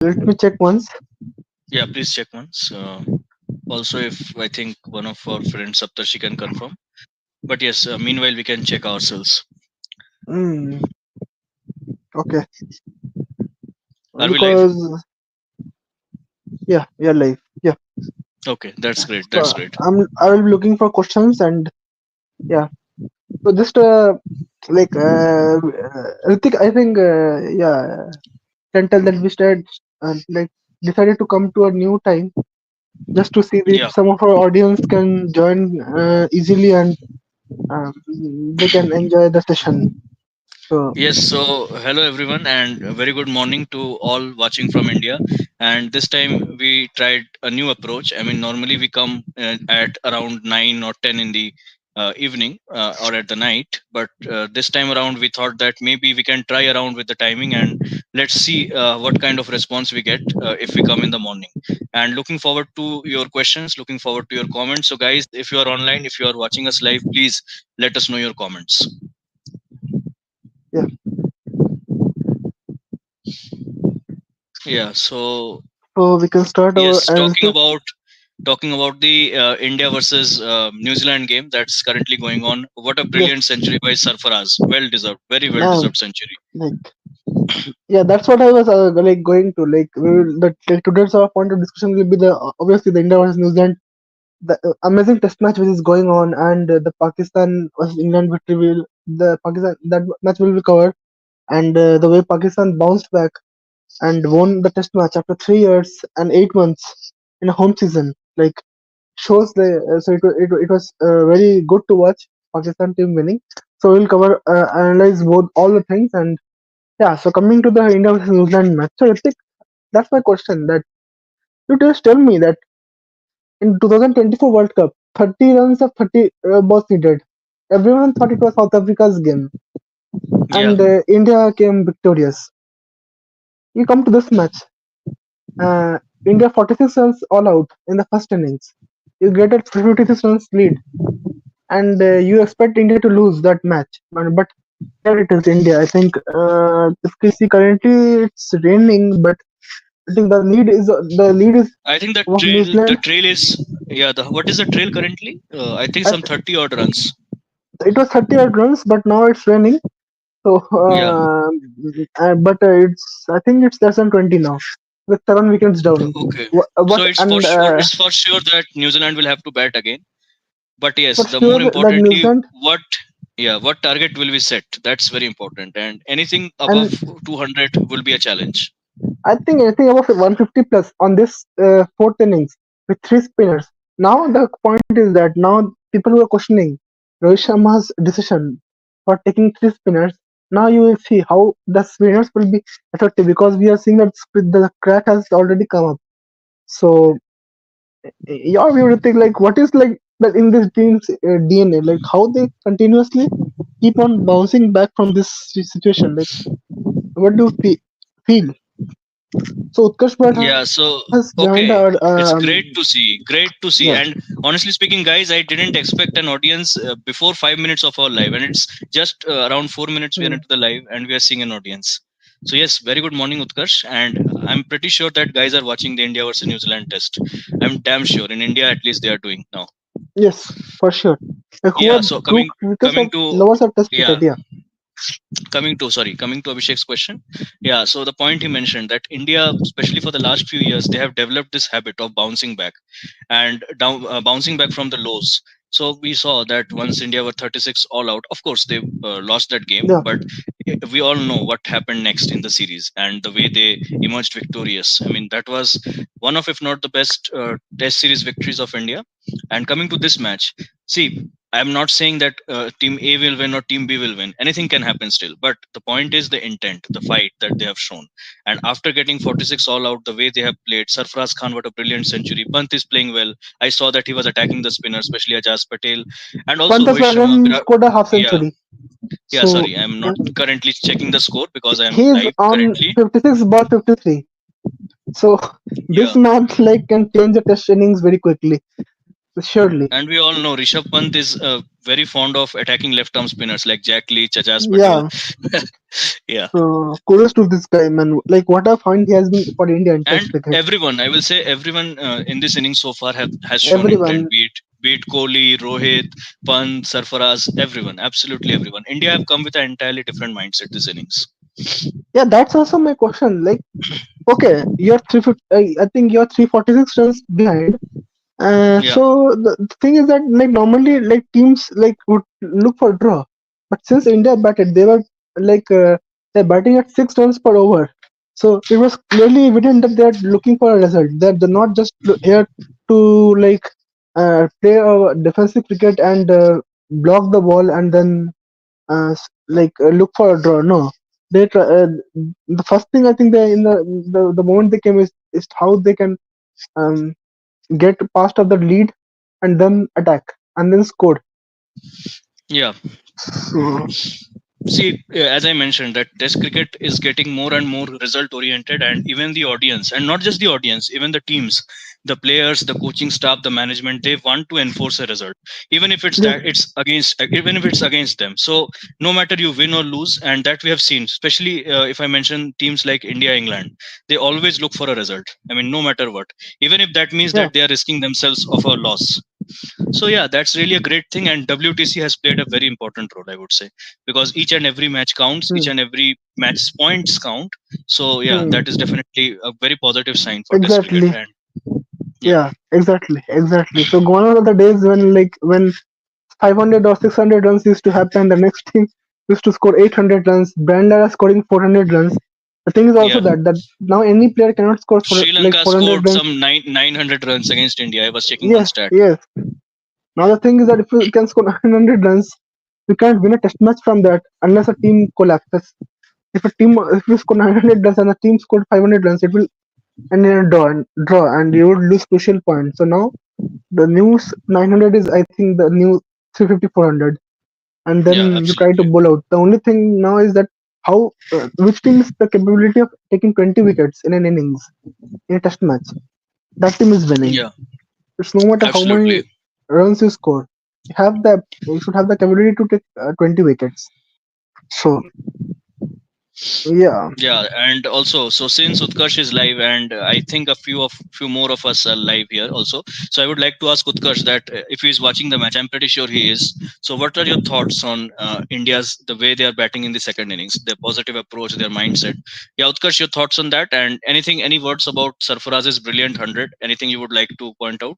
Let me check once. Yeah, please check once. Also, if I think one of our friends Saptarshi can confirm. But yes, meanwhile we can check ourselves. Hmm. Okay. Are we live? Because yeah, we are live. Yeah. Okay, that's great. That's So great. I will be looking for questions and yeah. So just like Ritik, I think yeah, can tell that we started like decided to come to a new time just to see if Yeah. some of our audience can join easily and um, they can enjoy the session. So Yes, so hello everyone, and a very good morning to all watching from India. And this time we tried a new approach. I mean, normally we come at around 9 or 10 in the evening or at the night, but this time around we thought that maybe we can try around with the timing and let's see what kind of response we get if we come in the morning. And looking forward to your questions, looking forward to your comments. So, guys, if you are online, if you are watching us live, please let us know your comments. yeah. Yeah, so So we can start our yes, analysis. talking about the India versus New Zealand game that's currently going on. What a Yes. brilliant century by Sarfaraz! Well deserved, very well Man, deserved century. like yeah, that's what I was like going to like. We will like today's our point of discussion will be the obviously the India versus New Zealand, the amazing test match which is going on, and the Pakistan versus England victory will the Pakistan that match will be covered, and the way Pakistan bounced back and won the test match after 3 years and 8 months in a home season, like shows the so it was very good to watch Pakistan team winning. So we'll cover analyze both all the things and yeah. So coming to the India versus New Zealand match, so Ritik, that's my question. That you just tell me that in 2024 World Cup, 30 runs of 30 was needed. Everyone thought it was South Africa's game, Yeah, and India came victorious. You come to this match, uh, India 46 runs all out in the first innings. You get a 56 runs lead, and you expect India to lose that match. But here it is, India. I think if you see currently it's raining, but I think the lead is I think the of New trail Zealand. is yeah. The what is the trail currently? I think I some th- 30 odd runs. it was 30 odd runs, but now it's raining. So, Yeah. but it's I think it's less than 20 now, with 7 wickets down. Okay. So What and it's for sure that New Zealand will have to bat again. But yes, for the more sure that New importantly, Zealand what target will we set? That's very important. And anything above and 200 will be a challenge. I think anything above 150 plus on this fourth innings with three spinners. Now the point is that now people who are questioning Rohit Sharma's decision for taking three spinners. Now you will see how the spinners will be effective because we are seeing that the crack has already come up. So your view think like what is like that in this team's DNA, like how they continuously keep on bouncing back from this situation. Like what do you feel? So Utkarsh Bhatt Yeah, has so joined our okay, it's great to see. Great to see. yeah. And honestly speaking, guys, I didn't expect an audience before 5 minutes of our live, and it's just around 4 minutes we are Hmm. into the live, and we are seeing an audience. So yes, very good morning, Utkarsh, and I'm pretty sure that guys are watching the India versus New Zealand test. I'm damn sure in India at least they are doing now. Yes, for sure. Like who Yeah. are So true coming cricketers coming of to lovers of Test yeah cricket? Yeah. coming to Abhishek's question. Yeah, so the point he mentioned that India, especially for the last few years, they have developed this habit of bouncing back and bouncing back from the lows. So we saw that once India were 36 all out, of course they lost that game, Yeah. but we all know what happened next in the series and the way they emerged victorious. I mean, that was one of, if not the best, test series victories of India. And coming to this match, see, I'm not saying that team A will win or team B will win. Anything can happen still. But the point is the intent, the fight that they have shown. And after getting 46 all out, the way they have played, Sarfraz Khan, what a brilliant century. Pant is playing well. I saw that he was attacking the spinner, especially Ajaz Patel. And also Rohit Sharma. Pantaswaran scored a half Yeah, century. yeah, So sorry. I'm not currently checking the score because I am he is live on currently. 56 ball 53. So this Yeah. match like can change the test innings very quickly. Surely. And we all know Rishabh Pant is very fond of attacking left arm spinners like Jack Leach, Ajaz Patel. Yeah. Yeah. So kudos to this guy, man. Like what a find he has been for India in And Test cricket. everyone, I will say everyone in this inning so far has shown intent. Everyone, Be it Kohli, Rohit, Pant, Sarfaraz, everyone, absolutely everyone. India have come with an entirely different mindset this innings. yeah, that's also my question. Like, okay, you're 350. I think you're 346 runs behind. Yeah, So the thing is that like normally like teams like would look for draw, but since India batted, they were like they're batting at 6 runs per over. So it was clearly evident that they're looking for a result. They're not just here to like play a defensive cricket and block the ball and then look for a draw. No, they try, the first thing I think they in the moment they came is how they can um, get past of the lead and then attack and then score. yeah. So See, as I mentioned, that Test cricket is getting more and more result oriented, and even the audience, and not just the audience, even the teams, the players, the coaching staff, the management, they want to enforce a result, even if yeah, even if it's against them. So no matter you win or lose, and that we have seen, especially if I mention teams like India, England, they always look for a result. I mean, no matter what, even if that means yeah, that they are risking themselves of a loss. So yeah, that's really a great thing, and WTC has played a very important role, I would say, because each and every match counts, each hmm, and every match points count. So yeah, hmm, that is definitely a very positive sign for Test cricket. exactly, And yeah, yeah, exactly. So gone are the days when 500 or 600 runs used to happen. The next team used to score 800 runs. Bandara scoring 400 runs. The thing is also yeah. that now any player cannot score for Sri like Lanka 400 scored runs. some 900 runs against India. I was checking one Yes, stat. yes. Now the thing is that if you can score 900 runs, you can't win a test match from that unless a team collapses. If you score 900 runs and the team scored 500 runs, it will end in a and you would lose crucial points. So now the new 900 is I think the new 350 400, and Yeah, then you try to absolutely. bowl out. The only thing now is that how which team is the capability of taking 20 wickets in an innings in a test match. That team is winning. Yeah, It's no matter how absolutely. many runs you score. You should have the capability to take 20 wickets. So yeah, Yeah, and also, so since Utkarsh is live, and I think few more of us are live here also. So I would like to ask Utkarsh that if he is watching the match, I'm pretty sure he is. So what are your thoughts on India's the way they are batting in the second innings, their positive approach, their mindset? Yeah, Utkarsh, your thoughts on that, and any words about Sarfaraz's brilliant 100? Anything you would like to point out?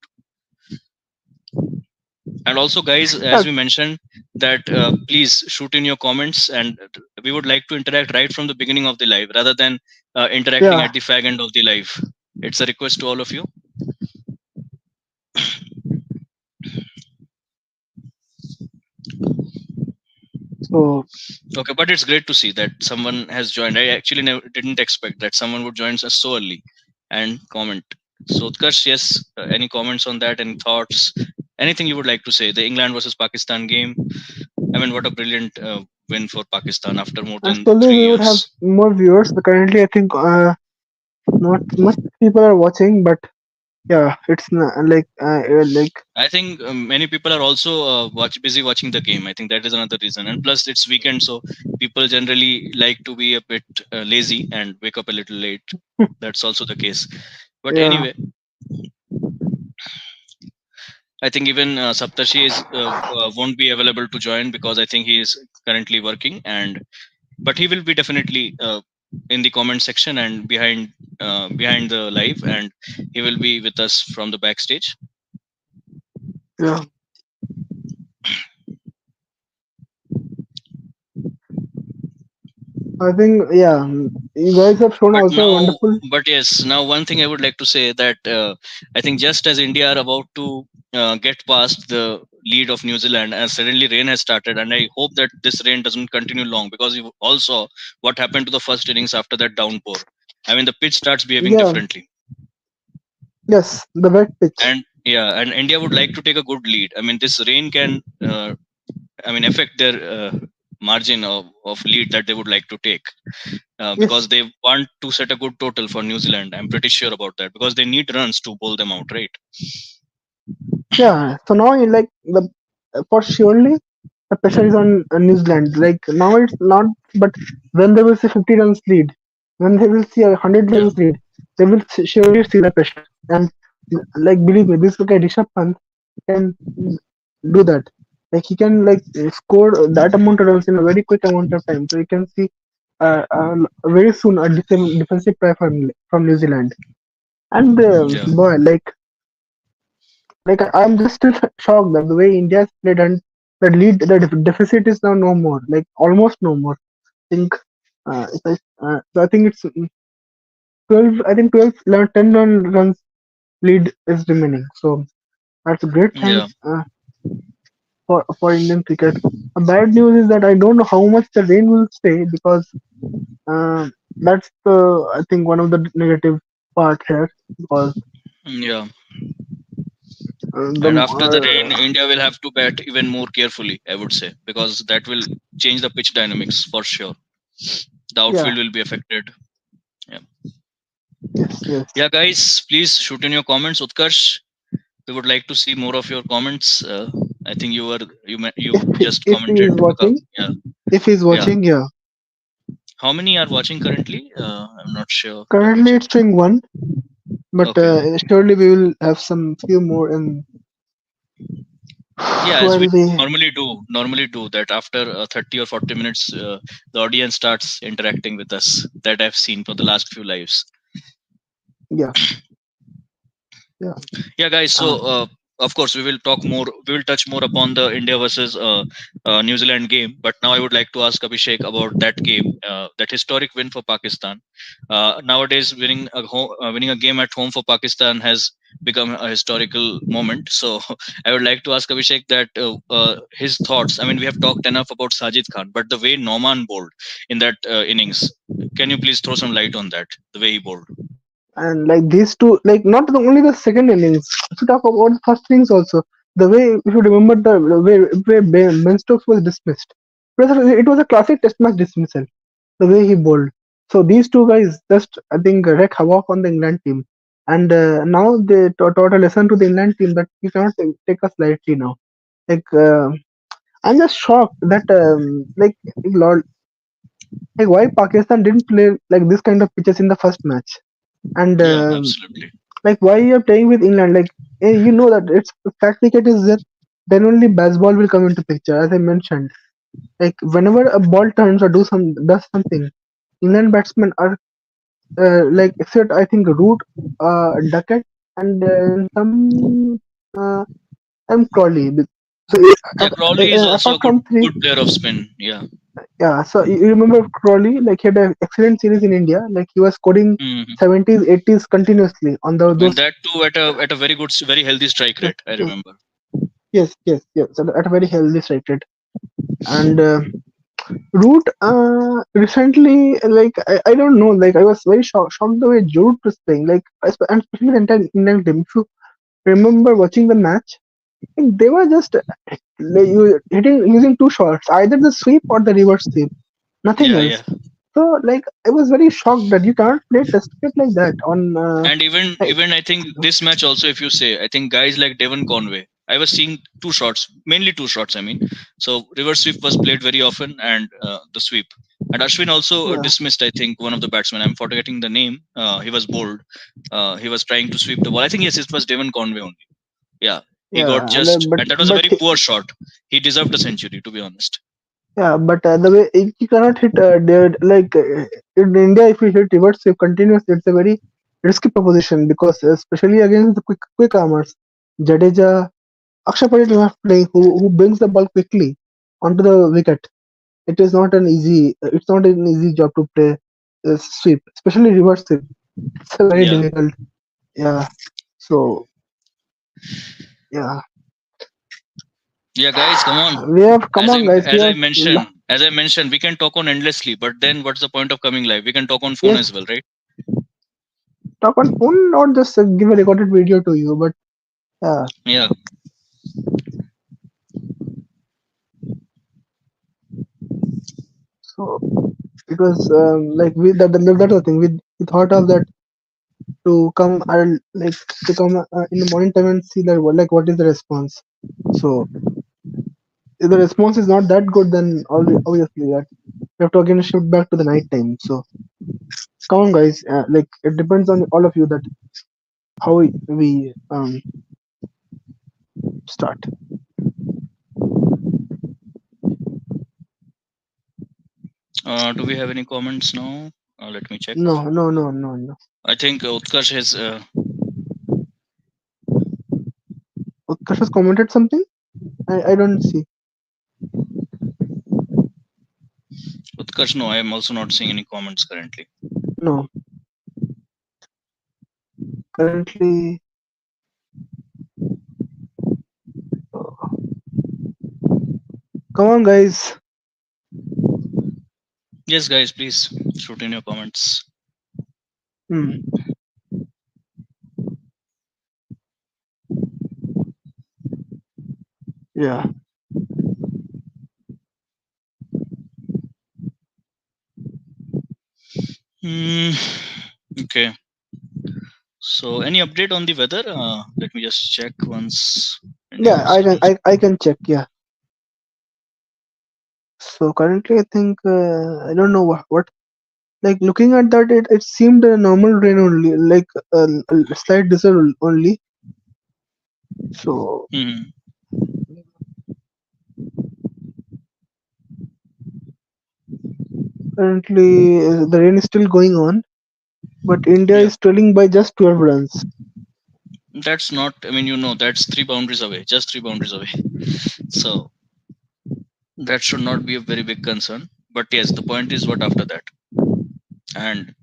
And also, guys, yeah, as we mentioned, that please shoot in your comments, and we would like to interact right from the beginning of the live rather than interacting yeah. at the fag end of the live. It's a request to all of you. So Okay, but it's great to see that someone has joined. I actually didn't expect that someone would join us so early and comment. So, Utkarsh, yes, any comments on that? Any thoughts? Anything you would like to say? The England versus Pakistan game. I mean, what a brilliant win for Pakistan after more than actually, three we would have years. more viewers, but currently I think not much people are watching. But yeah, it's not, like I think many people are also busy watching the game. I think that is another reason. And plus, it's weekend, so people generally like to be a bit lazy and wake up a little late. That's also the case. But yeah, anyway, I think even Saptarshi is won't be available to join because I think he is currently working. And but he will be definitely in the comment section and behind the live, and he will be with us from the backstage. yeah. I think yeah, you guys have shown but also a now wonderful. but yes, now one thing I would like to say that I think just as India are about to get past the lead of New Zealand, and suddenly rain has started, and I hope that this rain doesn't continue long, because you all saw what happened to the first innings after that downpour. I mean, the pitch starts behaving Yeah, differently. yes, the wet pitch. And yeah, and India would like to take a good lead. I mean, this rain can affect their margin of lead that they would like to take, because Yes, they want to set a good total for New Zealand. I'm pretty sure about that, because they need runs to pull them out, right? yeah. So now, like the for surely the pressure is on New Zealand. Like now it's not, but when they will see 50 runs lead, when they will see a 100 Yeah. runs lead, they will surely see the pressure. And like believe me, this guy Rishabh Pant can do that. Like he can like score that amount of runs in a very quick amount of time. So you can see very soon a defensive play from New Zealand. And Yeah. boy, I'm just still shocked that the way India has played and the deficit is now no more, like almost no more. I think so I think it's 12. I think 12, 11, 10 runs lead is remaining. So that's a great Yeah. things for Indian cricket. Bad news is that I don't know how much the rain will stay because uh, that's the I think one of the negative part here because Yeah. the And after the rain, India will have to bat even more carefully, I would say, because that will change the pitch dynamics for sure. The yeah, outfield will be affected. Yeah. yes, yes. Yeah, guys, please shoot in your comments. Utkarsh, we would like to see more of your comments. I think you just If he commented. is watching, Yeah. if he's Yeah. watching, yeah. How many are watching currently? I'm not sure. Let me Currently check. it's showing one, but Okay. surely we will have some few more in Yeah, as we while we normally do that after 30 or 40 minutes, the audience starts interacting with us. That I've seen for the last few lives. yeah, yeah. Yeah, guys. So, Uh, of course, we will talk more. We will touch more upon the India versus New Zealand game. But now I would like to ask Abhishek about that game, that historic win for Pakistan. Nowadays, winning a game at home for Pakistan has become a historical moment. So, I would like to ask Abhishek that his thoughts. I mean, we have talked enough about Sajid Khan, but the way Norman bowled in that innings, can you please throw some light on that? The way he bowled. and like these two, like not only the second innings. If you talk about the first innings also, the way if you remember the way Ben Stokes was dismissed, it was a classic Test match dismissal. The way he bowled. So these two guys just I think wreck havoc on the England team, and now they taught a lesson to the England team that you cannot take us lightly now. Like I'm just shocked that Lord, like why Pakistan didn't play like this kind of pitches in the first match, and Yeah, absolutely. like why you're playing with England, like you know that it's fact cricket is there, then only baseball will come into picture. As I mentioned, like whenever a ball turns or does something, England batsmen are like except I think Root, Duckett, and uh, Crawley. So Yeah, Crawley is also a apart good from three, good player of spin. Yeah. yeah. So you remember Crawley, like he had an excellent series in India. Like he was scoring Hmm. 70s, 80s continuously on And those. that too at a very good, very healthy strike rate. I remember. Yes, yes, yes. At a very healthy strike rate. And Root, recently, like I don't know, like I was very shocked the way Root was playing. Like and especially the entire Indian team. If you remember watching the match, like, they were just hitting using two shots, either the sweep or the reverse sweep, nothing Yeah, else. yeah. So like I was very shocked that you cannot play Test cricket like that on. And even Like, even I think this match also, if you say, I think guys like Devon Conway, I was seeing two shots, mainly two shots. I mean, so reverse sweep was played very often, and the sweep. And Ashwin also yeah, dismissed, I think, one of the batsmen. I'm forgetting the name. He was bold. He was trying to sweep the ball. I think yes, it was Devon Conway only. Yeah, he got yeah, and just, and that was a but very poor shot. He deserved a century, to be honest. yeah, but the way you cannot hit like in India, if you hit reverse sweep continuously, it's a very risky proposition because especially against the quick armers, Jadeja, Akshay Patel you have playing who brings the ball quickly onto the wicket. It is not an easy. It's not an easy job to play sweep, especially reverse sweep. It's a very Yeah. difficult. Yeah. So yeah, Yeah, guys, come on. we have come As I on, guys. We as I have mentioned, as I mentioned, we can talk on endlessly. But then, what's the point of coming live? We can talk on phone yes, as well, right? talk on phone, not just give a recorded video to you, but yeah. Yeah, So it was like that's the thing we thought of that to come like to come in the morning time and see that like what is the response. So if the response is not that good, then obviously that we have to again shift back to the night time. So come on, guys. Like it depends on all of you that how we start. Do we have any comments now? Let me check. No, no, no, no, no. I think Utkarsh has. Utkarsh has commented something. I don't see. Utkarsh, no, I am also not seeing any comments currently. No. Currently, come on, guys. Yes, guys, please shoot in your comments. Hmm. Yeah. Okay. So, any update on the weather? Let me just check once. India Yeah, versus. I can check. Yeah. So currently, I think I don't know what. Like looking at that, it seemed a normal rain only, like a slight drizzle only. So Mhm. currently, the rain is still going on, but India Yeah, is trailing by just 12 runs. that's not. I mean, that's 3 boundaries away, just 3 boundaries away. So that should not be a very big concern. But yes, the point is what after that, and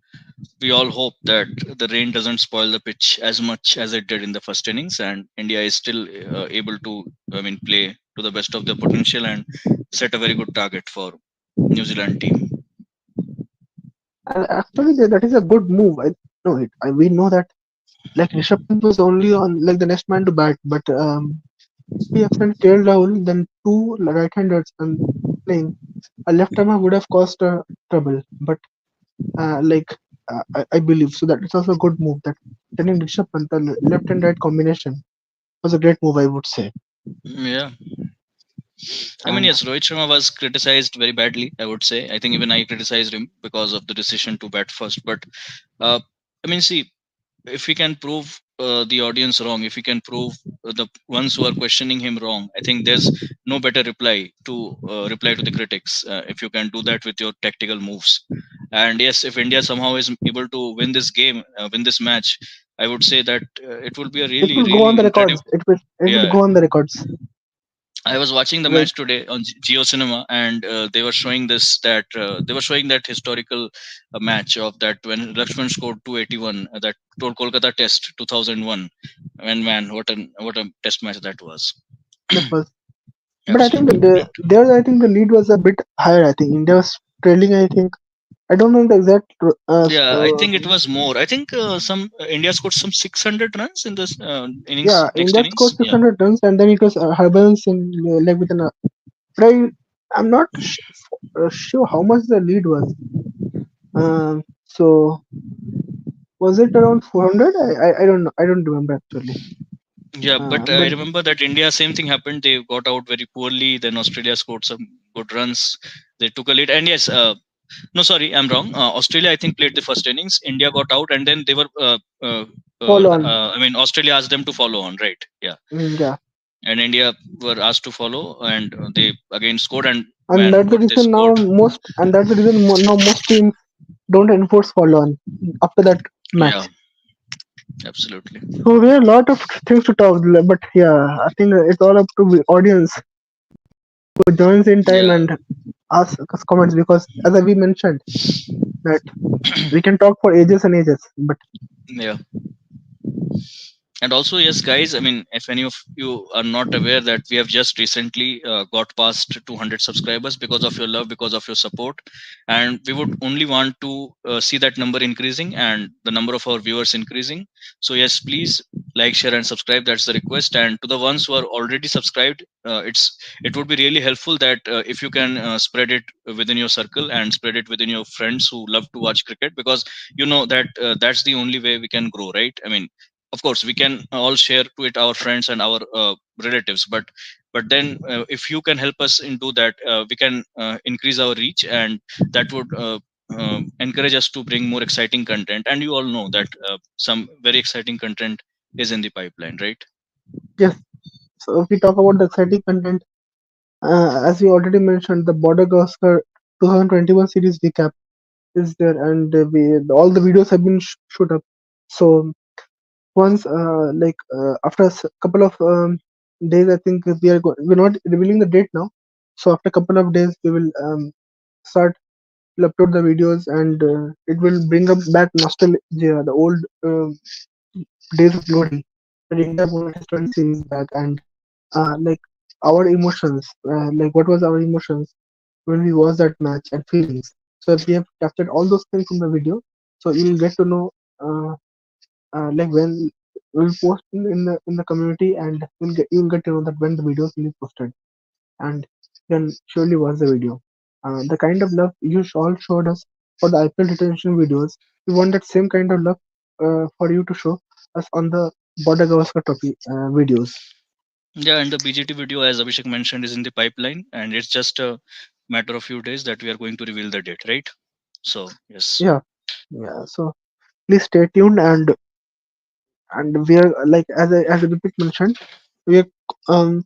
we all hope that the rain doesn't spoil the pitch as much as it did in the first innings, and India is still able to, I mean, play to the best of their potential and set a very good target for New Zealand team. And actually, that is a good move. I know it. We know that like Rishabh Pant was only on like the next man to bat, but we have sent KL Rahul, then two right-handers and playing. A left-timer would have caused trouble, but like I believe so that it's also a good move that sending Rishabh Pant the left and right combination was a great move, I would say. Yeah, I mean, And yes, Rohit Sharma was criticized very badly, I would say. I think even I criticized him because of the decision to bat first. But I mean, see, if we can prove the audience wrong, if we can prove the ones who are questioning him wrong, I think there's no better reply to the critics if you can do that with your tactical moves. And yes, if India somehow is able to win this game, win this match, I would say that it will be a it really, will go on really the incredible. records. It will Yeah, go on the records. I was watching the Like match today on Geo Cinema, and they were showing they were showing that historical match of that when Lakshman scored 281, that told Kolkata Test 2001. And man, what a test match that was! that was, but I think Absolutely the brilliant. there I think the lead was a bit higher. I think India was trailing. I think I don't know the exact. Yeah, I think it was more. I think some India scored some 600 runs in this innings, Yeah, next India innings. scored Yeah, 600 runs, and then it was Harbhajan Singh like with an. But I'm not sure how much the lead was. So was it around 400? I don't know. I don't remember actually. yeah, but I But remember that India same thing happened. They got out very poorly. Then Australia scored some good runs. They took a lead, and yes, no, sorry, I'm wrong. Australia, I think, played the first innings. India got out, and then they were. follow on. I mean, Australia asked them to follow on, right? Yeah, Yeah, and India were asked to follow, and they again scored. And and man, that's the what they reason now scored! now most teams don't enforce follow on after that Yeah, match. absolutely. So we have a lot of things to talk, but yeah, I think it's all up to the audience who joins in time Yeah, and asks us comments because as we mentioned that we can talk for ages and ages, but yeah. And also, yes, guys, I mean, if any of you are not aware that we have just recently got past 200 subscribers because of your love, because of your support, and we would only want to see that number increasing and the number of our viewers increasing. So yes, please like, share, and subscribe. That's the request. And to the ones who are already subscribed, it would be really helpful that if you can spread it within your circle and spread it within your friends who love to watch cricket, because you know that that's the only way we can grow, right? I mean, of course we can all share to it our friends and our relatives, but But then if you can help us into that, we can increase our reach, and that would encourage us to bring more exciting content. And you all know that some very exciting content is in the pipeline, right? Yes. So if we talk about the exciting content, as we already mentioned, the Border Gavaskar 2021 series recap is there, and all the videos have been shoot up. So once, after a couple of days, I think we're not revealing the date now. So after a couple of days, we will start will upload the videos, and it will bring up back nostalgia, the old days of glory when India won his 20 series back, and like our emotions, like what was our emotions when we watched that match and feelings. So we have captured all those things in the video, so you'll get to know like when we'll post in the community, and you'll get to know that when the videos will be posted, and then surely watch the video. The kind of love you all showed us for the IPL retention videos, we want that same kind of love for you to show us on the Border Gavaskar Trophy videos. Yeah, and the BGT video, as Abhishek mentioned, is in the pipeline, and it's just a matter of few days that we are going to reveal the date, right? So yes. Yeah, yeah. So please stay tuned, and we are like as Vipik mentioned, we are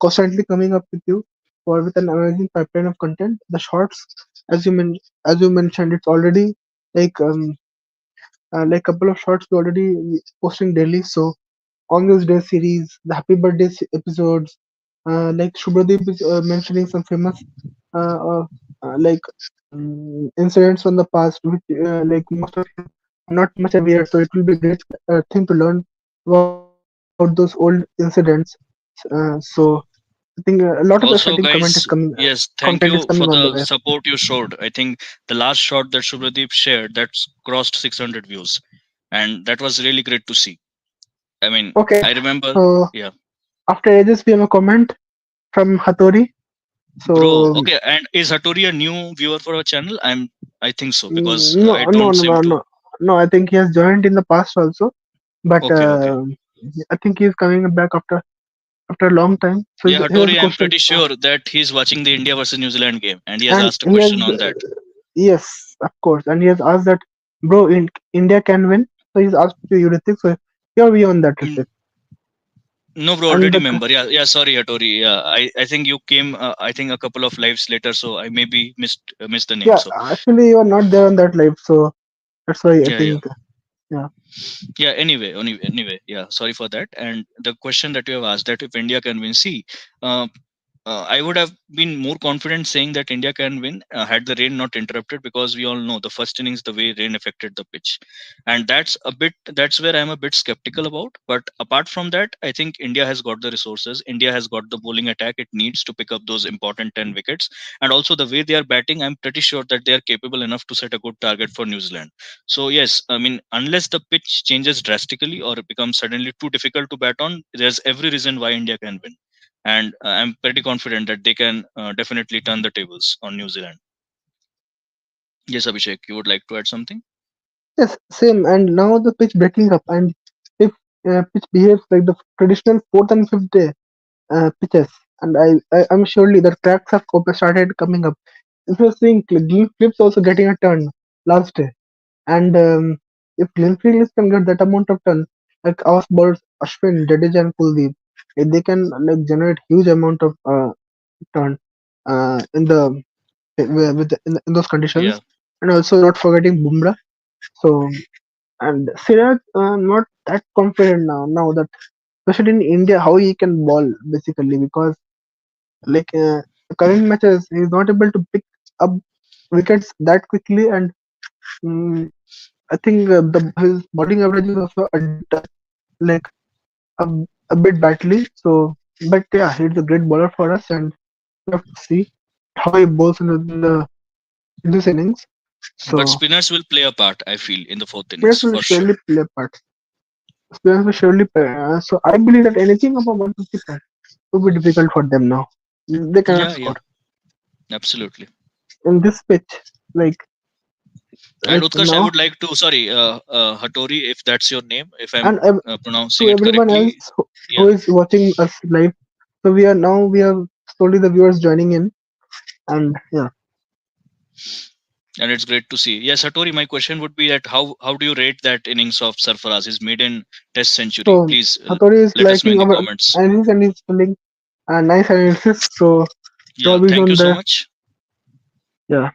constantly coming up with you for with an amazing pipeline of content. The shorts, as you mentioned, it's already like couple of shorts we already posting daily. So on this day series, the happy birthday episodes, like Shubhadeep is mentioning some famous uh, uh, like incidents from the past, which like most of you are not much aware. So it will be a great thing to learn about those old incidents. So I think a lot of exciting Also, guys, yes, content thank is you coming for on the way. the support you showed. I think the last shot that Shubhadeep shared, that's crossed 600 views, and that was really great to see. I mean, Okay, I remember. so Yeah, after ages, we have a comment from Hattori. bro. So Okay, and is Hattori a new viewer for our channel? I think so, because no, I no, don't no, seem no, to. no, no. I think he has joined in the past also, but Okay, okay. I think he is coming back after a long time. So Yeah, he has a Hattori, I'm question, pretty sure that he's watching the India versus New Zealand game, and he has and asked a he has question on that. yes, of course, and he has asked that, bro, in India can win. So he's asked you, Ritik. So here we on that, Mm, Ritik. no, bro, And already the member. Yeah, yeah. Sorry, Hattori. Yeah, I think you came. I think a couple of lives later, so I maybe missed the name. yeah, So actually you are not there on that live, so that's why I yeah, yeah. think yeah. Yeah, anyway, yeah, sorry for that. And the question that you have asked, that if India can win, see, uh, I would have been more confident saying that India can win had the rain not interrupted, because we all know the first innings, the way rain affected the pitch, and that's where I'm a bit skeptical about. But apart from that, I think India has got the resources. India has got the bowling attack it needs to pick up those important 10 wickets, and also the way they are batting, I'm pretty sure that they are capable enough to set a good target for New Zealand. So yes, I mean, unless the pitch changes drastically or it becomes suddenly too difficult to bat on, there's every reason why India can win, and I'm pretty confident that they can definitely turn the tables on New Zealand. Yes, Abhishek, you would like to add something? Yes, same. And now the pitch breaking up, and if pitch behaves like the traditional fourth and fifth day pitches, and I'm surely the cracks have started coming up. If you're seeing Glenn Phillips also getting a turn last day, and if Glenn Phillips can get that amount of turn, like our bowlers Ashwin, Jadeja, and Kuldeep, if they can like generate huge amount of turn in the in those Yeah. conditions, and also not forgetting Bumrah. So and Siraj not that confident now. Now that especially in India, how he can ball basically, because like the current matches he's not able to pick up wickets that quickly, and mm I think the his bowling average is also like a, a bit badly. So, but yeah, he's a great bowler for us, and we have to see how he bowls in this innings. But So, spinners will play a part, I feel, in the fourth innings players will for sure. surely play a part. Players will surely play. So, I believe that anything above 150 will be difficult for them now. They cannot Yeah, score yeah, absolutely. in this pitch. Like And like Utkarsh, I now, would like to, sorry, Hattori, if that's your name, if I'm and pronouncing to it everyone else correctly. who Yeah. is watching us live. So we are now we are slowly the viewers joining in, and yeah. And it's great to see. Yes, Satori, my question would be that how do you rate that innings of Sarfaraz, his maiden Test century? So Please Hattori is let us know in liking the our comments. analysis and he's telling nice analysis. So Yeah, Rob is thank you on so the much. yeah.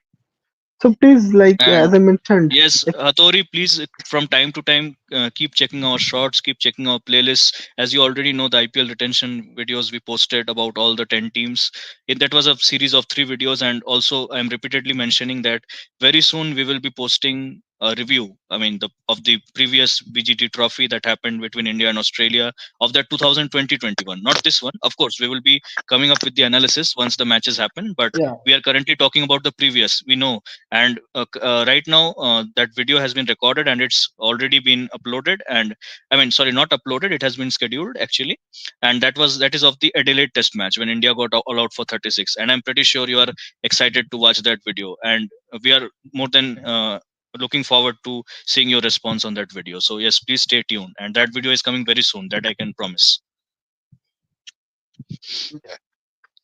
So please, like as And I mentioned, yes, like, Hattori, please from time to time keep checking our shorts, keep checking our playlists. As you already know, the IPL retention videos we posted about all the 10 teams. That was a series of 3 videos. And also, I'm repeatedly mentioning that very soon we will be posting a review. I mean, of the previous BGT trophy that happened between India and Australia of that 2020-21. Not this one. Of course, we will be coming up with the analysis once the matches happen. But yeah, we are currently talking about the previous. We know, and right now that video has been recorded and it's already been uploaded, and I mean, sorry, not uploaded, it has been scheduled actually. And that is of the Adelaide Test match when India got all out for 36, and I'm pretty sure you are excited to watch that video, and we are more than looking forward to seeing your response on that video. So yes, please stay tuned, and that video is coming very soon, that I can promise.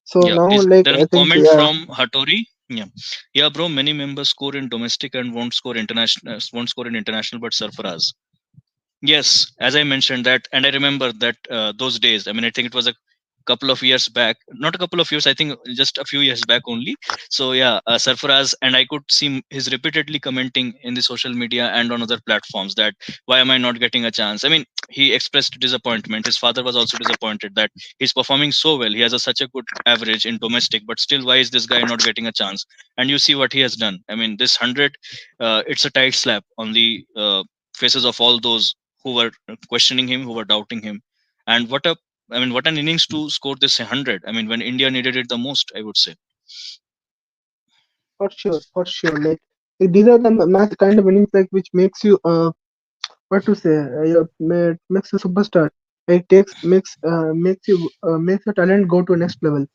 so Yeah, now please. like There is I a think comment yeah, from Hattori. Yeah, yeah, bro. Many members score in domestic and won't score international. Won't score in international, but Sarfaraz. Yes, as I mentioned that, and I remember that those days. I mean, I think it was a couple of years back, not a couple of years. I think just a few years back only. So yeah, Sarfaraz, and I could see his repeatedly commenting in the social media and on other platforms that why am I not getting a chance? I mean, he expressed disappointment. His father was also disappointed that he's performing so well. He has such a good average in domestic, but still, why is this guy not getting a chance? And you see what he has done. I mean, this 100, it's a tight slap on the faces of all those who were questioning him, who were doubting him. And I mean, what an innings to score this 100. I mean, when India needed it the most, I would say. for sure, for sure. Like these are the match kind of innings like which makes you what to say makes you superstar. It takes makes your talent go to next level,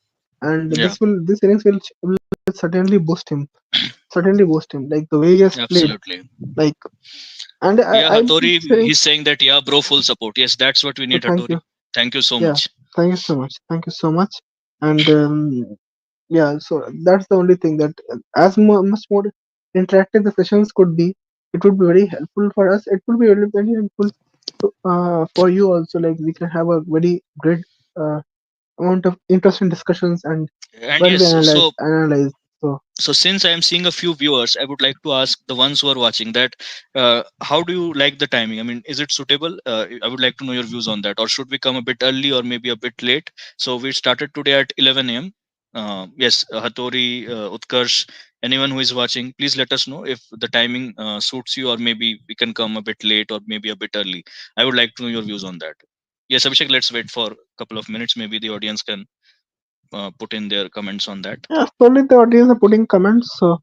and Yeah, this innings will certainly boost him like the way he has played, absolutely. like. And Yeah, I'm Hattori, saying he's saying that, yeah, bro, full support. Yes, that's what we so. need, Thank Hattori. you. Thank you so Yeah, much. thank you so much. Thank you so much. And yeah, so that's the only thing that much more interactive the sessions could be, it would be very helpful for us. It would be very helpful for you also. Like we can have a very great uh, amount of interesting discussions and And well we yes, analyze. So so since I am seeing a few viewers, I would like to ask the ones who are watching that how do you like the timing? I mean, is it suitable? I would like to know your views on that. Or should we come a bit early or maybe a bit late? So we started today at 11 a.m. Yes, Hattori, Utkarsh, anyone who is watching, please let us know if the timing suits you, or maybe we can come a bit late or maybe a bit early. I would like to know your views on that. Yes, Abhishek, let's wait for a couple of minutes. Maybe the audience can put in their comments on that. yeah, slowly the audience are putting comments. So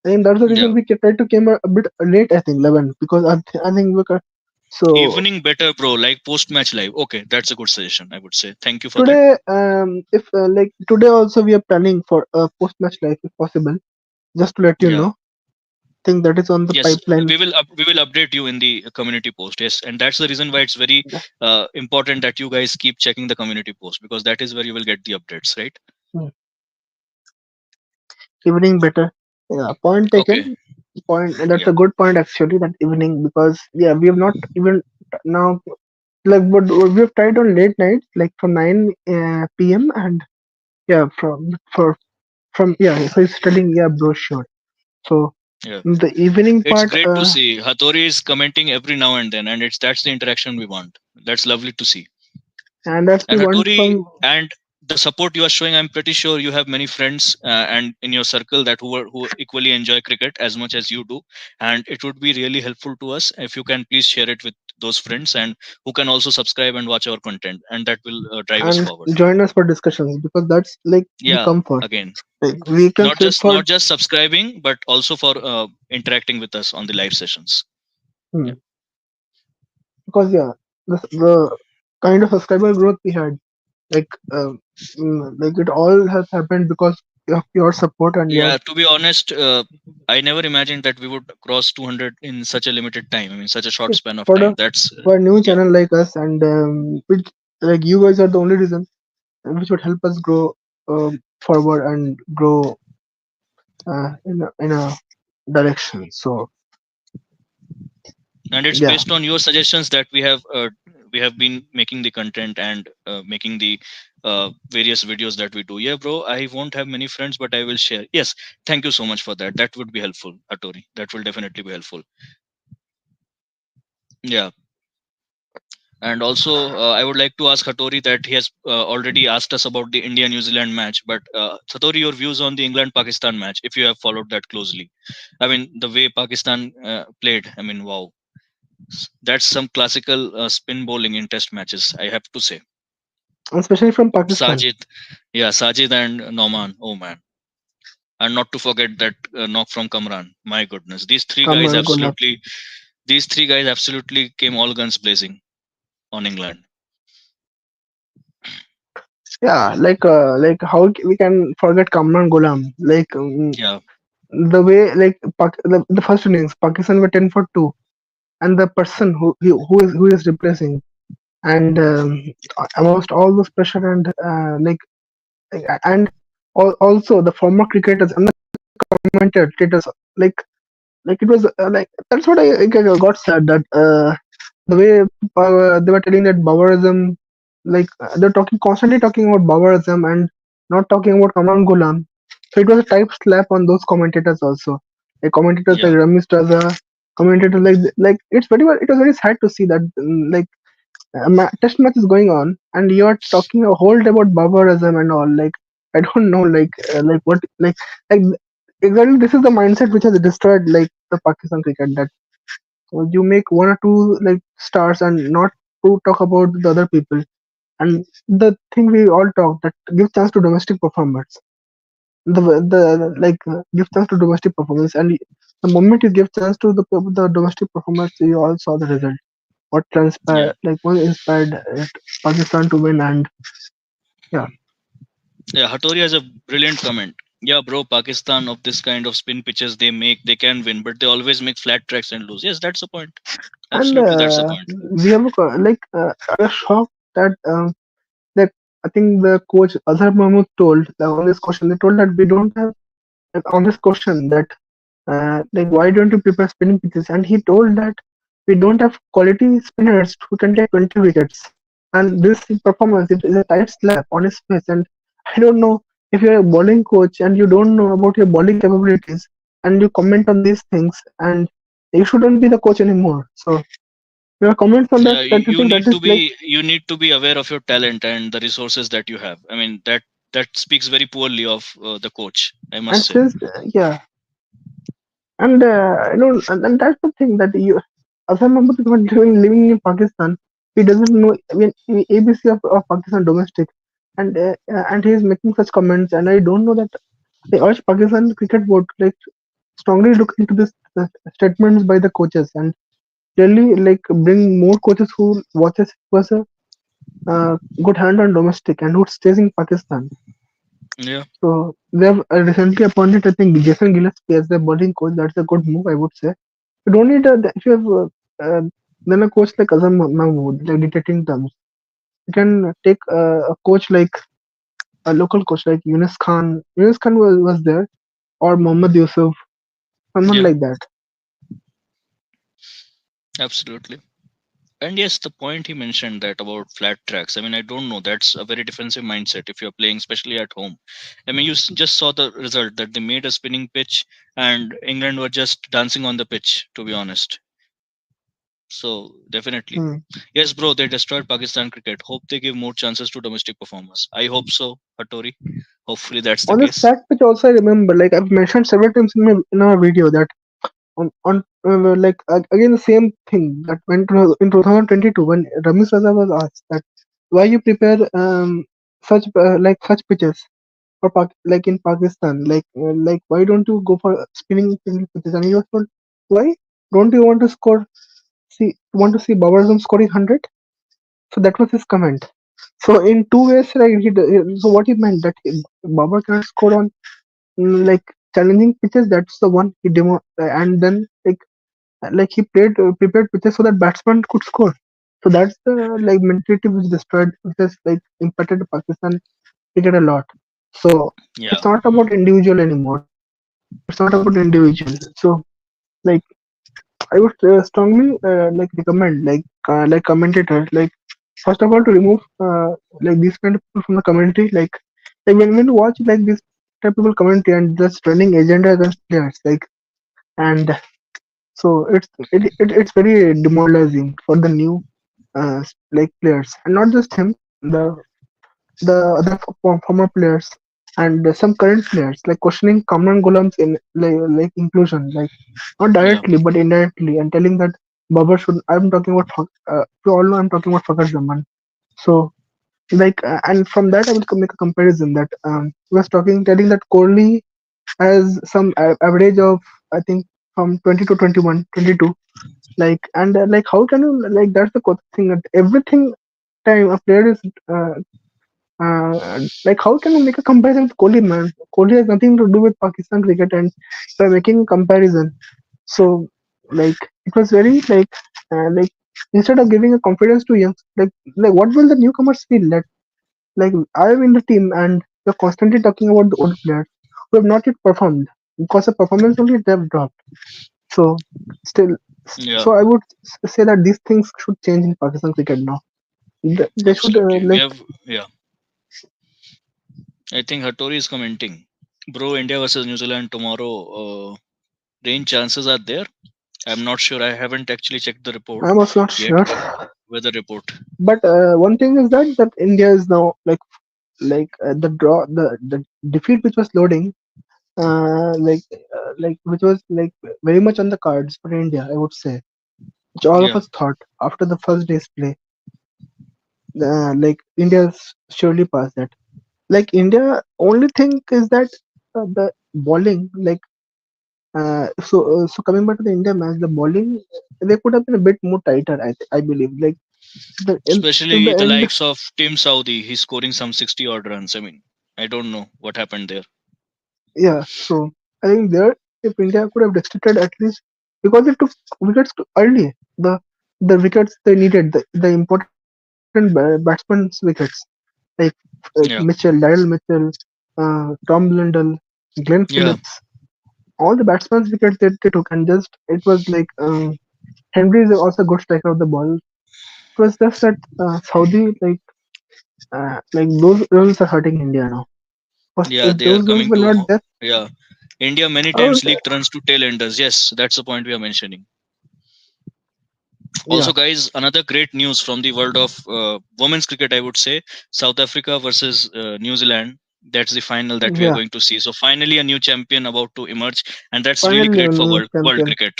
I think that's the Yeah. reason we tried to came a bit late. I think 11 because I think we got so. Evening better, bro. Like post match live. Okay, that's a good suggestion, I would say. Thank you for that. Today, if like today also we are planning for a post match life if possible. Just to let you Yeah. know, think that is on the Yes, pipeline. we will update you in the community post. Yes, and that's the reason why it's very Yeah. important that you guys keep checking the community post, because that is where you will get the updates, right? Hmm. Evening better. Yeah, point Okay. taken. Point. That's Yeah. a good point actually. That evening because yeah, we have not even now like but we have tried on late nights like from 9 p.m. and yeah from yeah. So it's telling yeah bro sure. So Yeah. the evening It's part. great to see. Hattori is commenting every now and then, and it's that's the interaction we want. That's lovely to see. And that's we And want Hattori, from and the support you are showing, I'm pretty sure you have many friends and in your circle that who equally enjoy cricket as much as you do, and it would be really helpful to us if you can please share it with those friends, and who can also subscribe and watch our content, and that will drive us and forward. join us for discussions because that's like we Yeah, come for. again, Like we can sit for. not just subscribing, but also for interacting with us on the live sessions. Hmm, Yeah. because yeah, the kind of subscriber growth we had, like like it all has happened because of your support and your Yeah, to be honest, I never imagined that we would cross 200 in such a limited time. I mean, such a short span of for the time. That's for a new yeah, channel like us and which like you guys are the only reason which would help us grow forward and grow in a direction. So And it's yeah, based on your suggestions that we have been making the content and making the various videos that we do. Yeah, bro, I won't have many friends, but I will share. Yes, thank you so much for that. That would be helpful, Hattori. That will definitely be helpful. Yeah. And also, I would like to ask Hattori that he has already asked us about the India New Zealand match. But Hattori, your views on the England Pakistan match, if you have followed that closely. I mean, the way Pakistan played, I mean, wow. That's some classical spin bowling in test matches, I have to say. especially from Pakistan. Sajid, yeah, Sajid and Noman. Oh man, and not to forget that knock from Kamran. My goodness, Come on, good luck. these three guys absolutely came all guns blazing on England. Yeah, like how we can forget Kamran Ghulam? Like Yeah, the way like the first innings, Pakistan were 10 for 2, and the person who is replacing, and amongst all this pressure and and also the former cricketers and the commentators, like it was like that's what I got sad that the way they were telling that Babarism, they're talking constantly talking about Babarism and not talking about Kamran Ghulam. So it was a type slap on those commentators also. Like commentators like yeah, Ramesh Raza, commentators it's it was very sad to see that test match is going on and you're talking a whole day about Babarism and all. Like I don't know, what like exactly this is the mindset which has destroyed like the Pakistan cricket, that you make one or two like stars and not to talk about the other people. And the thing we all talk, that give chance to domestic performers. Give chance to domestic performance, and the moment you give chance to the domestic performance, you all saw the result. What yeah, transpired, like what inspired Pakistan to win, and yeah, yeah. Hattori has a brilliant comment. Yeah, bro, Pakistan of this kind of spin pitches they can win, but they always make flat tracks and lose. Yes, that's the point. and Absolutely, that's the point. we have I was shocked that that I think the coach Azhar Mahmood told on this question. They told that we don't have on this question that why don't you prepare spinning pitches? And he told that we don't have quality spinners who can take 20 wickets. And this performance it is a tight slap on his face. And I don't know, if you're a bowling coach and you don't know about your bowling capabilities and you comment on these things, and you shouldn't be the coach anymore. So your comments on that, Yeah, that you think that is like, you need to be aware of your talent and the resources that you have. I mean, that speaks very poorly of the coach, I must and say. since yeah, and and that's the thing that you, Azhar Mahmood is not living in Pakistan. He doesn't know even ABC of Pakistan domestic, and he is making such comments. And I don't know that I urge Pakistan Cricket Board like strongly look into this statements by the coaches and really like bring more coaches who was a good hand on domestic and who stays in Pakistan. Yeah, So they have recently appointed, I think, Jason Gillespie as the bowling coach. That's a good move, I would say. You don't need if you have then a coach like Azam Mahmood, like dictating terms. You can take a coach like a local coach like Yunus Khan. Yunus Khan was there, or Mohammad Yusuf, someone yeah, like that. absolutely. And yes, the point he mentioned that about flat tracks. I mean, I don't know. That's a very defensive mindset if you're playing, especially at home. I mean, just saw the result that they made a spinning pitch, and England were just dancing on the pitch. To be honest, so definitely, Hmm. yes, bro. They destroyed Pakistan cricket. Hope they give more chances to domestic performers. I hope so, Hattori. Hopefully, that's the On this case. flat pitch, also I remember, like I've mentioned several times in our video, that again the same thing that went in 2022 when Ramesh Raza was asked that why you prepare such pitches for like in Pakistan, why don't you go for spinning pitches? And he was told, why don't you want to score? Want to see Babar Azam scoring 100? So that was his comment. So in two ways, like so what he meant that Babar cannot score on like challenging pitches. That's the one he demo, and then he played prepared pitches so that batsman could score. So that's the like mentality which destroyed, which has like impacted Pakistan cricket a lot. So Yeah. it's not about individual anymore. It's not about individual. So like I would strongly like recommend like commentators like first of all to remove like these kind of people from the community like when you watch like this type of people community and just running agenda against players like and so it's very demoralizing for the new like players and not just him the other former players and some current players like questioning Kamran Ghulam's in like inclusion like not Yeah. directly but indirectly and telling that Babar should I'm talking about you all know I'm talking about Fakhar Zaman so and from that I will make a comparison that he was talking telling that Kohli has some average of I think from 20 to 21 22 like how can you like that's the thing that everything time a player is like how can you make a comparison with Kohli, man? Kohli has nothing to do with Pakistan cricket, and by making a comparison, so like it was very like instead of giving a confidence to young, like what will the newcomers feel that like I am in the team and you're constantly talking about the old players who have not yet performed because the performance only they have dropped. So still, Yeah. so I would say that these things should change in Pakistan cricket now. They should Absolutely. We have. Yeah. I think Hattori is commenting. Bro, India versus New Zealand tomorrow. Rain chances are there. I'm not sure. I haven't actually checked the report I'm also not yet. sure. Weather report. But one thing is that India is now the draw the defeat which was loading like which was like very much on the cards for India I would say which all of Yeah. us thought after the first day's play like India's surely passed that like India only thing is that the bowling so coming back to the India match the bowling they could have been a bit more tighter I believe like in Especially the the end. likes of Tim Saudi. He's scoring some 60 odd runs. I mean, I don't know what happened there. Yeah, so I think there if India could have restricted at least because it took wickets too early. The wickets they needed, the important batsmen's wickets like Mitchell, Yeah. Daryl Mitchell, Tom Blundell, Glenn Yeah. Phillips, all the batsmen's wickets that they took, and just it was like Henry is also a good striker of the ball. It was just that Saudi like those runs are hurting India now. Because Yeah. if They are those runs coming were to. not there, Yeah. India many I times would, leaked runs to tail enders. Yes, that's the point we are mentioning. Also, yeah, guys, another great news from the world of women's cricket, I would say South Africa versus New Zealand. That's the final that we are yeah. going to see. So, finally, a new champion about to emerge, and that's really Finally, a great for new world champion. cricket.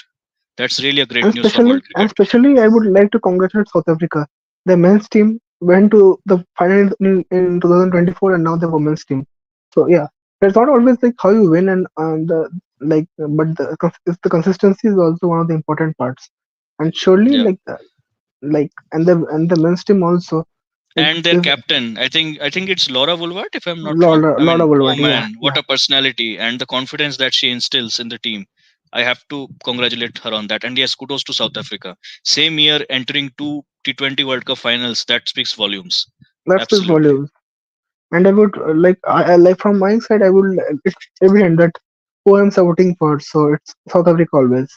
That's really a great And news for especially, world and cricket. especially, I would like to congratulate South Africa. The men's team went to the final in 2024, and now the women's team. So yeah, it's not always like how you win and the but the consistency is also one of the important parts. And surely, Yeah. and the men's team also like And their if captain, I think it's Laura Woolward, if I'm not wrong. I Lord mean, of oh World, yeah, man, what yeah. a personality and the confidence that she instills in the team. I have to congratulate her on that. And yes, kudos to South Africa. Same year entering two T20 World Cup finals, that speaks volumes. That speaks Absolutely. volumes. And I would like from my side, I would it's evident that who I'm supporting for. So it's South Africa always.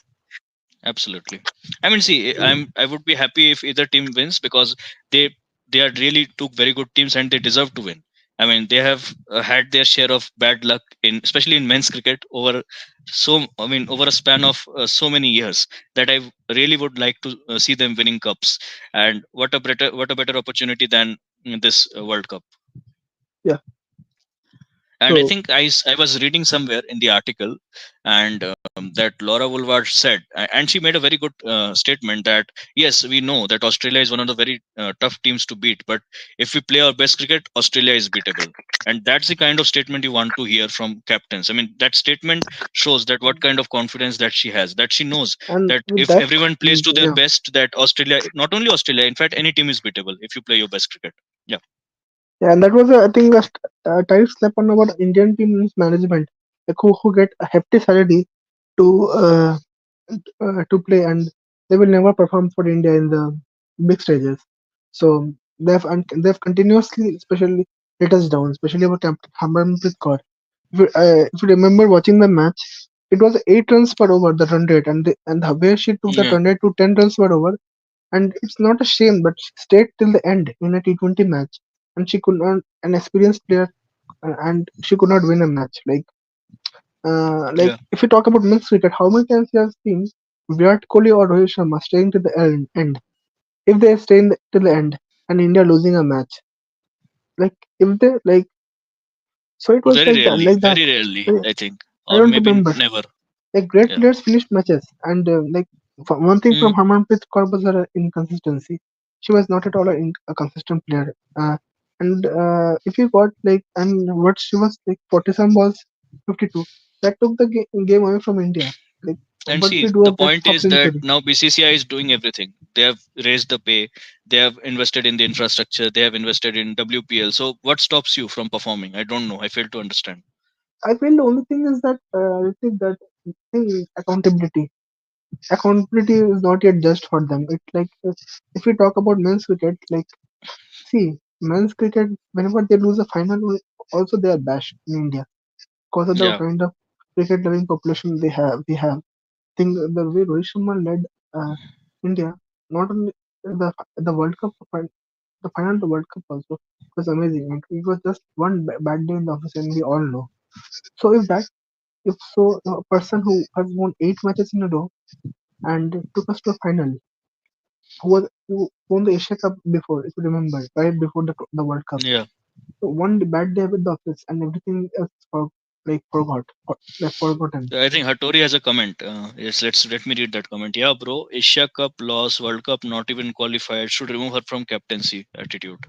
Absolutely. I mean, see, I would be happy if either team wins because they they are really two very good teams and they deserve to win. I mean, they have had their share of bad luck in, especially in men's cricket over I mean, over a span of so many years that I really would like to see them winning cups. And what a better opportunity than this World Cup. Yeah. And I So think I was reading somewhere in the article, and that Laura Woolward said, and she made a very good statement that yes, we know that Australia is one of the very tough teams to beat, but if we play our best cricket, Australia is beatable. And that's the kind of statement you want to hear from captains. I mean, that statement shows that what kind of confidence that she has, that she knows and that with if that, everyone plays to their yeah, best, that Australia, not only Australia, in fact, any team is beatable if you play your best cricket. Yeah, yeah, and that was I think a tight slap on our Indian team's management, like who get a hefty salary to to play, and they will never perform for India in the big stages. So they've continuously, especially. let us down, especially our captain Harmanpreet Kaur. If you remember watching the match, it was 8 runs per over the run rate, and the way she took that Yeah, run rate to 10 runs per over, and it's not a shame, but she stayed till the end in a T20 match, and she could not an experienced player, and she could not win a match. Like yeah. if you talk about men's cricket, how many times you have seen Virat Kohli or Rohit Sharma staying to the end? If they stay till the end and India losing a match, like if they like, so it was like that. Very rarely, I I think, I or don't maybe remember. never. Like great Yeah. players finished matches, and one thing from Mm. Harmanpreet Kaur was her inconsistency. She was not at all a consistent player. And if you got and what she was like 47 balls, 52. That took the game away from India. Like And what see, we do the of that point half is that century. now BCCI is doing everything. They have raised the pay, they have invested in the infrastructure, they have invested in WPL. So, what stops you from performing? I don't know. I fail to understand. I feel the only thing is that that thing is accountability. Accountability is not yet just for them. It's like if we talk about men's cricket, like see, men's cricket, whenever they lose a final, also they are bashed in India because of the Yeah, kind of cricket loving population they have. Think the way Rohit Sharma led uh, India, not only the World Cup, the final of the World Cup also was amazing. It was just one bad day in the office, and we all know. So if so, a person who has won 8 matches in a row and took us to a final, who won the Asia Cup before, if you remember, right before the World Cup. yeah. So one bad day with the office and everything else forgotten. I think Hattori has a comment. Yes, let me read that comment. Yeah, bro. Asia Cup loss, World Cup not even qualified. Should remove her from captaincy. Attitude.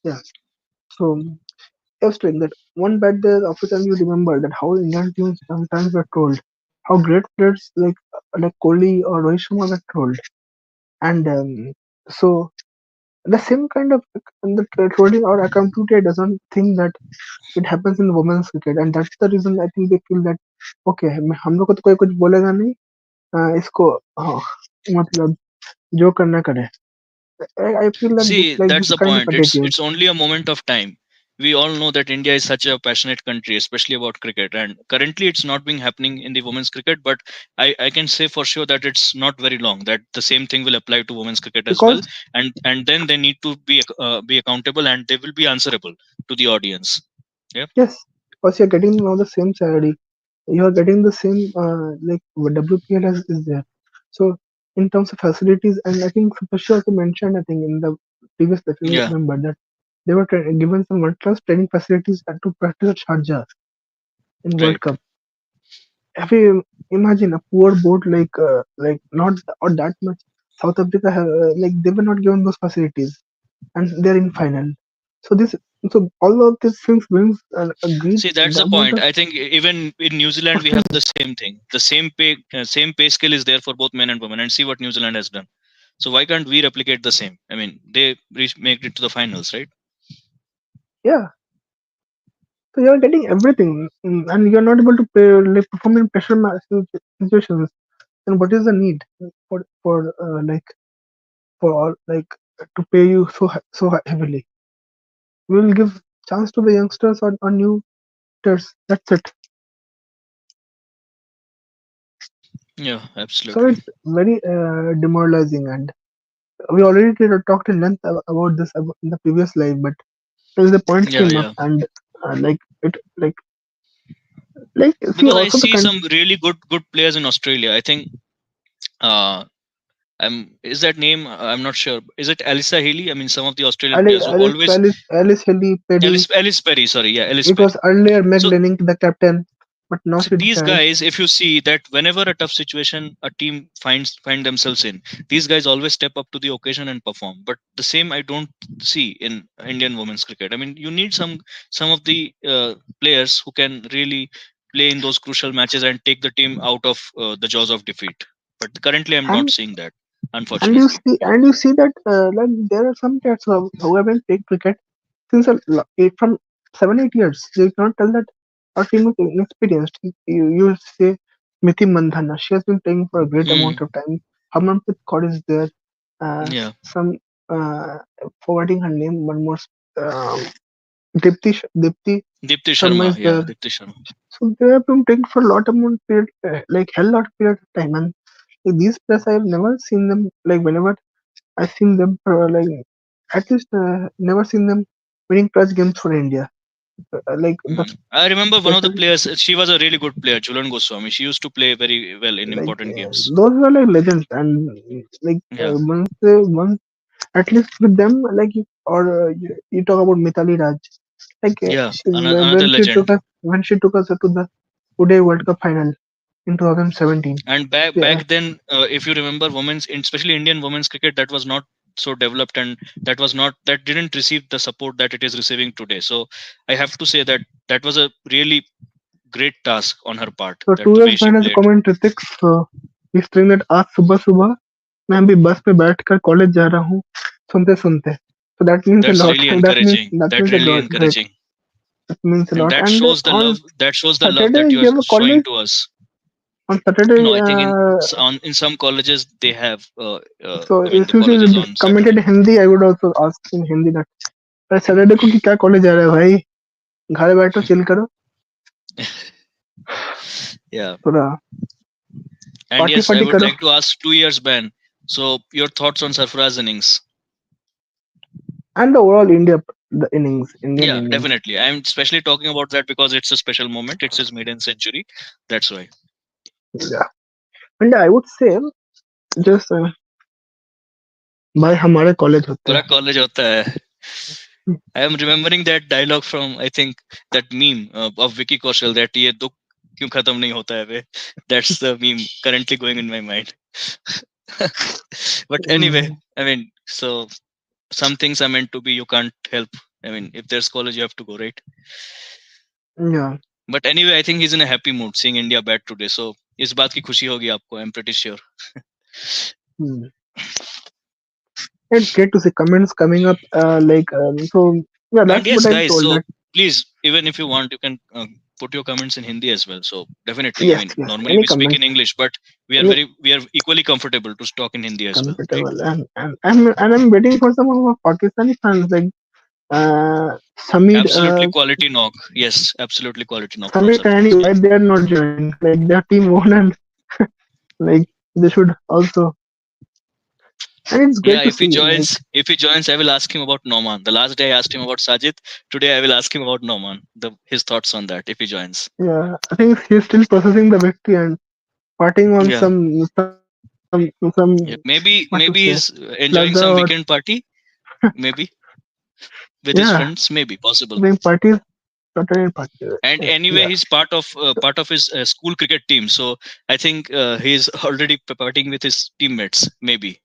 Yeah. So I was saying that one bad day after time you remember that how Indian teams sometimes were trolled, how great players like Kohli or Rohit Sharma were trolled, and so the same kind of the trolling or accountability doesn't think that it happens in women's cricket, and that's the reason I think they feel that okay हम लोग को तो कोई कुछ बोलेगा नहीं इसको मतलब जो करना करे. I feel that See, this that's the kind of point. It's attitude. it's only a moment of time. We all know that India is such a passionate country, especially about cricket. And currently, it's not being happening in the women's cricket. But I can say for sure that it's not very long. That the same thing will apply to women's cricket as well. Because And then they need to be accountable and they will be answerable to the audience. Yeah. yes, because you're getting now the same salary, you are getting the same like what WPL is there. So in terms of facilities, and I think Sapashi also mentioned, I think in the previous if you Yeah. remember that they were given some world-class training facilities to practice at Sharjah in World Right. Cup. If you imagine a poor boat like not or that much, South Africa have, like they were not given those facilities, and they're in final. So this so all of these things brings a great See, that's the the amount point. of I think even in New Zealand we have the same thing. The same pay scale is there for both men and women. And see what New Zealand has done. So why can't we replicate the same? I mean, they make it to the finals, right? yeah. So you're getting everything, and you're not able to perform in pressure situations. Then what is the need for all to pay you heavily? We will give chance to the youngsters or new players. That's it. Yeah, So absolutely. it's very demoralizing, and we already talked in length about this in the previous live, but till the point Yeah, came up, yeah. and it see Because I also the see country. some really good players in Australia. I think uh is that name I'm not sure. Is it Alyssa Haley? I mean some of the Australian players who always Alice Haley Perry. Alice Perry, sorry, yeah, Alice It was Perry. earlier Meg So Lanning, the captain, but now so she these retired. guys, if you see that whenever a tough situation a team find themselves in, these guys always step up to the occasion and perform. But the same I don't see in Indian women's cricket. I mean, you need some of the players who can really play in those crucial matches and take the team out of the jaws of defeat. But currently, I'm not And seeing that, unfortunately. you see that there are some cats who have been playing cricket since from 7 8 years. You cannot tell that our team is inexperienced. You say Smiti Mandhana. She has been playing for a great Hmm. amount of time. Harmanpreet Kaur is there. Yeah. Some. uh, forgetting her name. One more. Um, Dipti Deepti Sharma Sharma, is yeah, there. Deepti Sharma. So they have been taken for a lot amount period, like hell lot of period of time. And like, these players, I have never seen them. Like whenever I seen them, like at least never seen them winning clutch games for India. Like the I remember one of the special, players. She was a really good player, Jhulan Goswami. She used to play very well in like important games. those were like legends, and like Yeah, once at least with them, like you talk about Mithali Raj, like yeah, she, another legend. when she took us to the Uday World Cup final in 2017. And back Yeah, back then, if you remember, women's, especially Indian women's cricket, that was not so developed, and that didn't receive the support that it is receiving today. So I have to say that that was a really great task on her part. so That two the years way she when as a played. comment Ritik, so इस train that आज सुबह सुबह मैं अभी बस में बैठकर college जा रहा हूँ सुनते सुनते so that means a That's lot really that encouraging. That means a really lot great encouraging, that means a and lot that and shows the on love. That shows the love Saturday that you are you have a showing college to us. on Saturday No, I think in some colleges they have. so I mean, if the you colleges on commented Saturday. Hindi I would also ask in Hindi that Saturday को कि क्या college जा रहा है भाई घर बैठो chill करो Yeah, थोड़ा and party yes, I forty would करो like to ask 2 years ban. So your thoughts on Sarfaraz innings? and the overall the Indian Yeah, innings. definitely. I'm especially talking about that because it's a special moment. It's his maiden century. That's why. Yeah. And I would say just भाई हमारे college होते पूरा हैं college होता है. I am remembering that dialogue from, I think, that meme of Vicky Kaushal, that ये दुख क्यों खत्म नहीं होता है बे. That's the meme currently going in my mind. But anyway, Mm, I mean, so some things are meant to be. You can't help. I mean, if there's college, you have to go, right? yeah. But anyway, I think he's in a happy mood seeing India bat today. So इस बात की खुशी होगी आपको. I'm pretty sure. Mm. It's great to see comments coming up. So yeah, And that's yes, what I guys. told. So That please, even if you want, you can put your comments in Hindi as well. So definitely, I yes, mean, yes. normally Any we speak comments, in English, but any we are equally comfortable to talk in Hindi as well, right? comfortable, and I'm waiting for some of our Pakistani fans like Samir, Absolutely quality knock. Yes, absolutely quality knock from Samir Tahani. Sarfaraz. Why they are not joining? Like their team won and like they should also. And it's Yeah, great to see. Like if he joins, I will ask him about Noman. The last day I asked him about Sajid. Today I will ask him about Noman. His thoughts on that if he joins. yeah, I think he's still processing the victory and partying on Yeah, some yeah. what to say Maybe he's enjoying plaza some or weekend party. Maybe with his yeah, friends. Maybe possible. doing parties, Saturday party. And anyway, Yeah, he's part of his school cricket team. So I think he's already partying with his teammates. Maybe.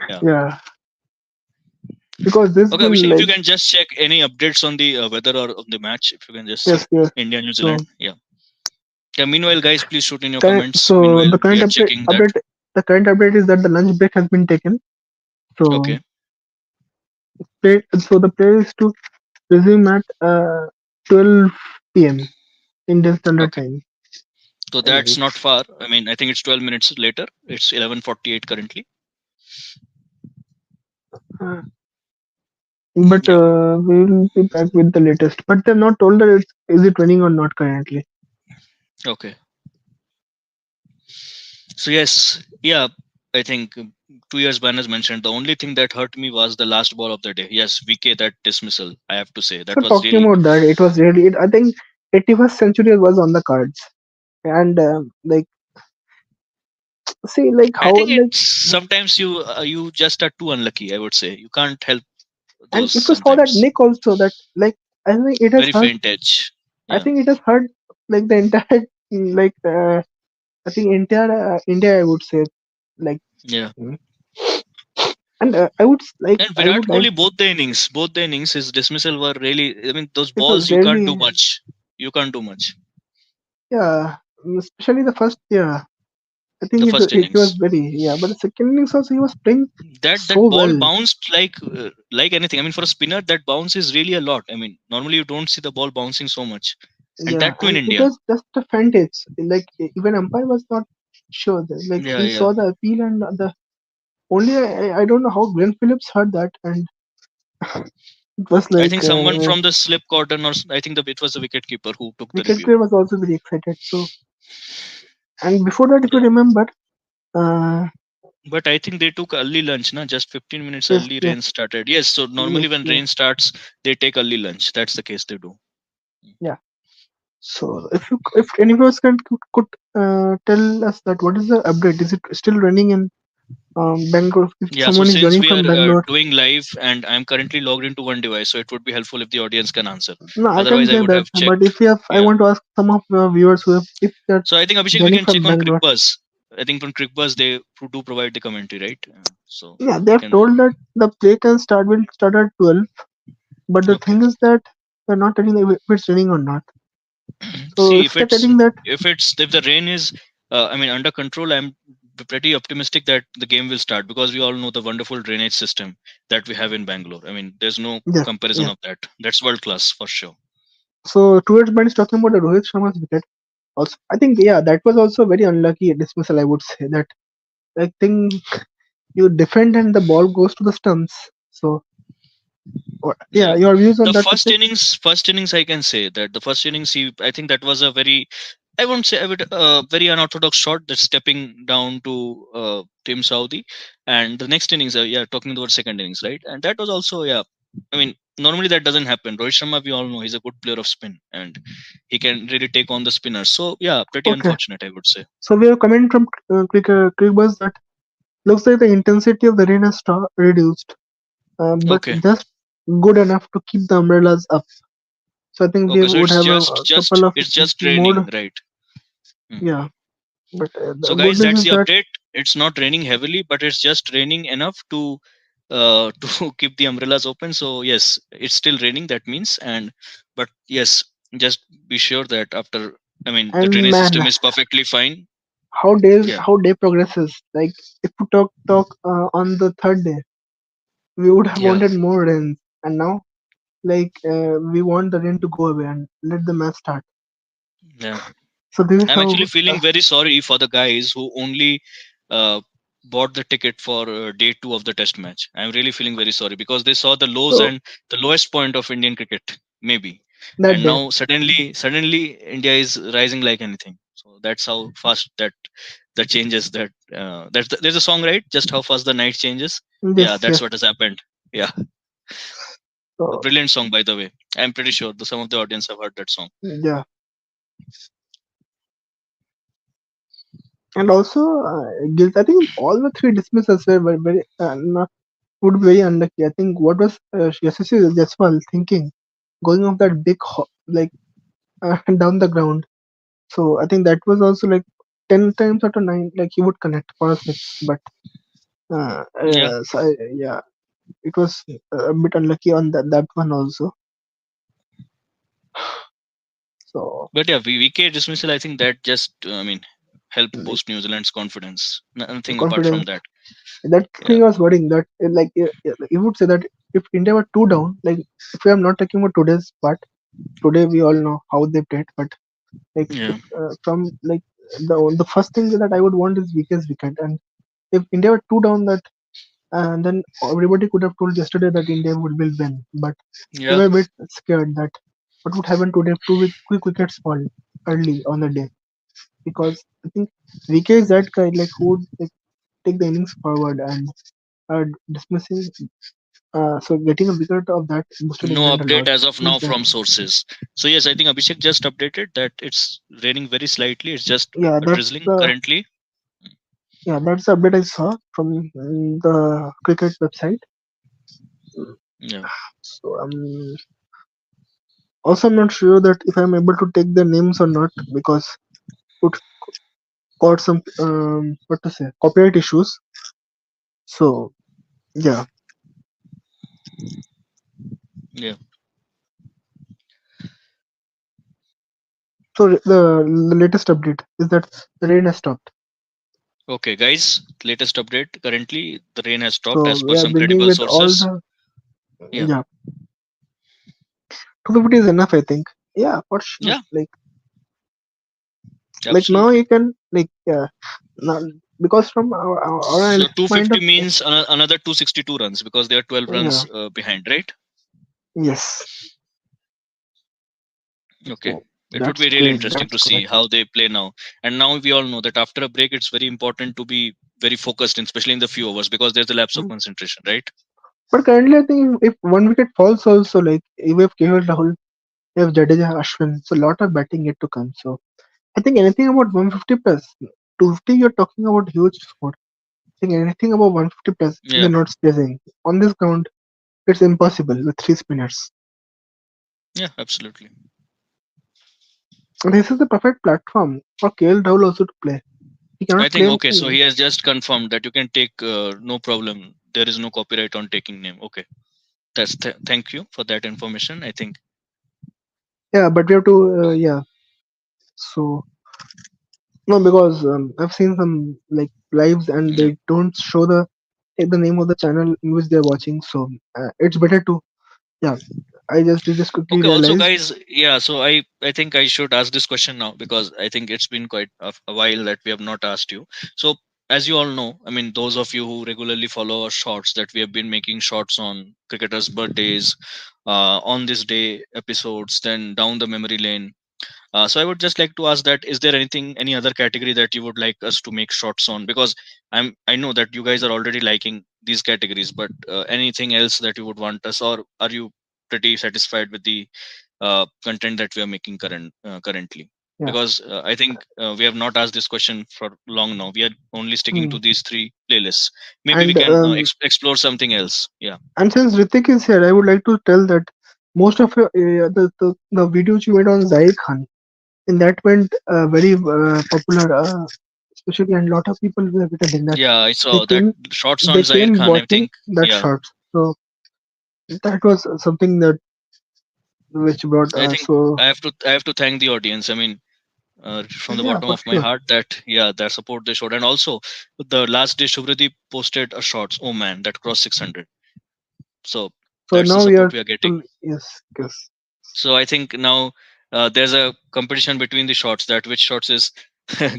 Yeah. yeah, because this Okay, will Abhishek, if you like can just check any updates on the weather or on the match, if you can just see yes, yes. India New So Zealand. Yeah. Yeah. Meanwhile, guys, please shoot in your current, comments. so Meanwhile, we are checking that. the current update is that the lunch break has been taken. So Okay. the play is to resume at 12 p.m. Indian Standard Okay. Time. So I that's believe. not far. I mean, I think it's 12 minutes later. It's 11:48 currently. Uh, but Yeah. we will be back with the latest. But they're not told that is it running or not currently. Okay. So yes, yeah, I think 2 years ban as mentioned. The only thing that hurt me was the last ball of the day. Yes, VK, that dismissal. I have to say that So was talking really. about that, it was really. I think 81st century was on the cards, and like see like I how think like it's sometimes you just are too unlucky. I would say you can't help and those if you saw that sometimes. Nick also that like I think it has Very hurt. faint edge. I Yeah. think it has hurt like the entire like I think entire India. I would say like Yeah. mm. and And I Virat would like Kohli, both the innings, his dismissal were really. I mean, those it balls was you can't do really much. You can't do much. yeah especially the first yeah I think The first he was innings. very yeah but the second innings also he was playing That so ball well bounced like anything. I mean, for a spinner, that bounce is really a lot. I mean, normally you don't see the ball bouncing so much, and yeah that too in and it India. was just a fantasy like even umpire was not sure that, like Yeah, he yeah, saw the appeal and the Only I don't know how Glenn Phillips heard that, and it was I like think someone from the slip cordon, or I think it was the wicket keeper who took the wicket review. player was also very excited. So, and before that, if you Yeah. remember, uh, But I think they took early lunch, na? Just 15 minutes yes, early, yes, rain started. Yes, so yes, normally when yes, rain starts, they take early lunch. That's the case they do. yeah. So, if any of us could tell us that what is the update? Is it still running in Bangalore? If Yeah, so someone is since joining we are from Bangalore, doing live and I'm currently logged into one device, so it would be helpful if the audience can answer. no, I can Otherwise, I say would that. have But checked. if you have, I Yeah. want to ask some of the viewers who have, if they're So I think Abhishek, we joining can from check on Bangalore. CricBuzz. I think from CricBuzz they do provide the commentary, right? So Yeah, they we have can. told that the play will start at 12, but the Okay. thing is that they're not telling if it's raining or not. So See, if they're telling that, if the rain is, I mean, under control, I'm pretty optimistic that the game will start because we all know the wonderful drainage system that we have in Bangalore. I mean, there's no yes, comparison yes. of that. That's world class for sure. So towards band is talking about the Rohit Sharma's wicket. Also, I think yeah, that was also a very unlucky dismissal. I would say that I think you defend and the ball goes to the stumps. So yeah, Yeah, your views on the that, Abhishek? first innings, I can say that the first innings, I think that was a very, I won't say a very unorthodox shot that's stepping down to Tim Saudi, and the next innings, yeah, talking about second innings, right? And that was also, yeah, I mean, normally that doesn't happen. Rohit Sharma, we all know he's a good player of spin, and he can really take on the spinners. So yeah, pretty Okay. unfortunate, I would say. So we have comment from Crickbuzz that looks like the intensity of the rain has reduced, but Okay, just good enough to keep the umbrellas up. So I think we okay, so would have a couple of it's just raining, more. right? Hmm. Yeah, but So the good guys, news that's is the that update. It's not raining heavily, but it's just raining enough to to keep the umbrellas open. So yes, it's still raining. That means, and but yes, just be sure that after, I mean, the and drainage man, system is perfectly fine. Yeah, how day progresses. Like if we talk on the third day, we would have yeah, wanted more rain, and now like we want the rain to go away and let the match start. yeah. So this is I'm actually how. feeling very sorry for the guys who only uh, bought the ticket for day two of the test match. I'm really feeling very sorry because they saw the lows So and the lowest point of Indian cricket, maybe. that And day, now suddenly India is rising like anything. So that's how fast that changes. There's a song, right? Just how fast the night changes. Yeah, yes, that's yes. what has happened. Yeah, a So brilliant song, by the way. I'm pretty sure some of the audience have heard that song. yeah, and also guilt. I think all the three dismissals were very not would be very unlucky. I think what was Yashasvi Jaiswal thinking, going off that big like down the ground. So I think that was also like 10 times out of 9, like he would connect for a six. But Yeah, yeah, it was a bit unlucky on that one also. So but yeah, VK dismissal. I think that just, I mean, helped like boost New Zealand's confidence. Nothing apart from confidence. that. That Yeah, thing I was worrying that you would say that if India were two down, like if we are not talking about today's part, today we all know how they played, but like if yeah, from like the first thing that I would want is weakest wicket, and if India were two down that, and then everybody could have told yesterday that India will win, but we yeah. were a bit scared that what would happen today if quick wickets fall early on the day, because I think VK is that guy like who would like take the innings forward and dismissing. So getting a wicket of that boosted No England a update lot. as of now Yeah, from sources. So yes, I think Abhishek just updated that it's raining very slightly. It's just yeah, drizzling currently. that's the update I saw from the cricket website. Yeah. So also I'm not sure that if I'm able to take the names or not because it got some what to say copyright issues. So yeah, Yeah. so the latest update is that the rain has stopped. Okay, guys. Latest update. Currently, the rain has stopped So as per we are some bringing credible with all sources. the Yeah. yeah. 250 is enough, I think. Yeah, for sure. Yeah. Like now Absolutely. you can like yeah. Now, because from our So analysis point 250 of means another 262 runs because they are 12 yeah, runs behind, right? yes. Okay. So It would that's be really great. interesting That's to see correct. how they play now. And now we all know that after a break, it's very important to be very focused, especially in the few overs, because there's a lapse of Mm. concentration, right? But currently, I think if one wicket falls, also like if we have KL Rahul, we have Jadeja, Ashwin, so a lot of batting yet to come. So I think anything about 150 plus, 250, you're talking about huge score. I think anything above 150 plus, Yeah. they're not chasing. On this ground, it's impossible with three spinners. Yeah, absolutely. And this is the perfect platform for KL Rahul also to play. He I cannot think, claim. okay, so he has just confirmed that you can take no problem. There is no copyright on taking name. Okay. Thank you for that information. I think, Yeah, but we have to. Yeah. So no, because I've seen some like lives and yeah. they don't show the name of the channel in which they're watching. So it's better to yeah. I just quickly Okay, also realized. guys, yeah, so I think I should ask this question now because I think it's been quite a while that we have not asked you. So as you all know, I mean those of you who regularly follow our shorts, that we have been making shorts on cricketers' birthdays, on this day episodes, then down the memory lane. So I would just like to ask that, is there anything, any other category that you would like us to make shorts on? Because I know that you guys are already liking these categories, but anything else that you would want us, or are you pretty satisfied with the content that we are making currently? Yeah, Because I think we have not asked this question for long now. We are only sticking hmm. to these three playlists. Maybe we and can explore something else. Yeah. and since Ritik is here, I would like to tell that most of your the videos you made on Zahir Khan in that went very popular, especially and a lot of people were telling that Yeah, I they saw that came shorts on they Zahir came Khan. I watching think, that yeah, shot. So that was something that which brought I think so I have to thank the audience. I mean, from the yeah, bottom for of my sure. heart, that yeah, that support they showed. And also the last day Shubhradeep posted a shots, oh man, that crossed 600. So So that's the now we support are we are getting. to yes, yes, So I think now there's a competition between the shots, that which shots is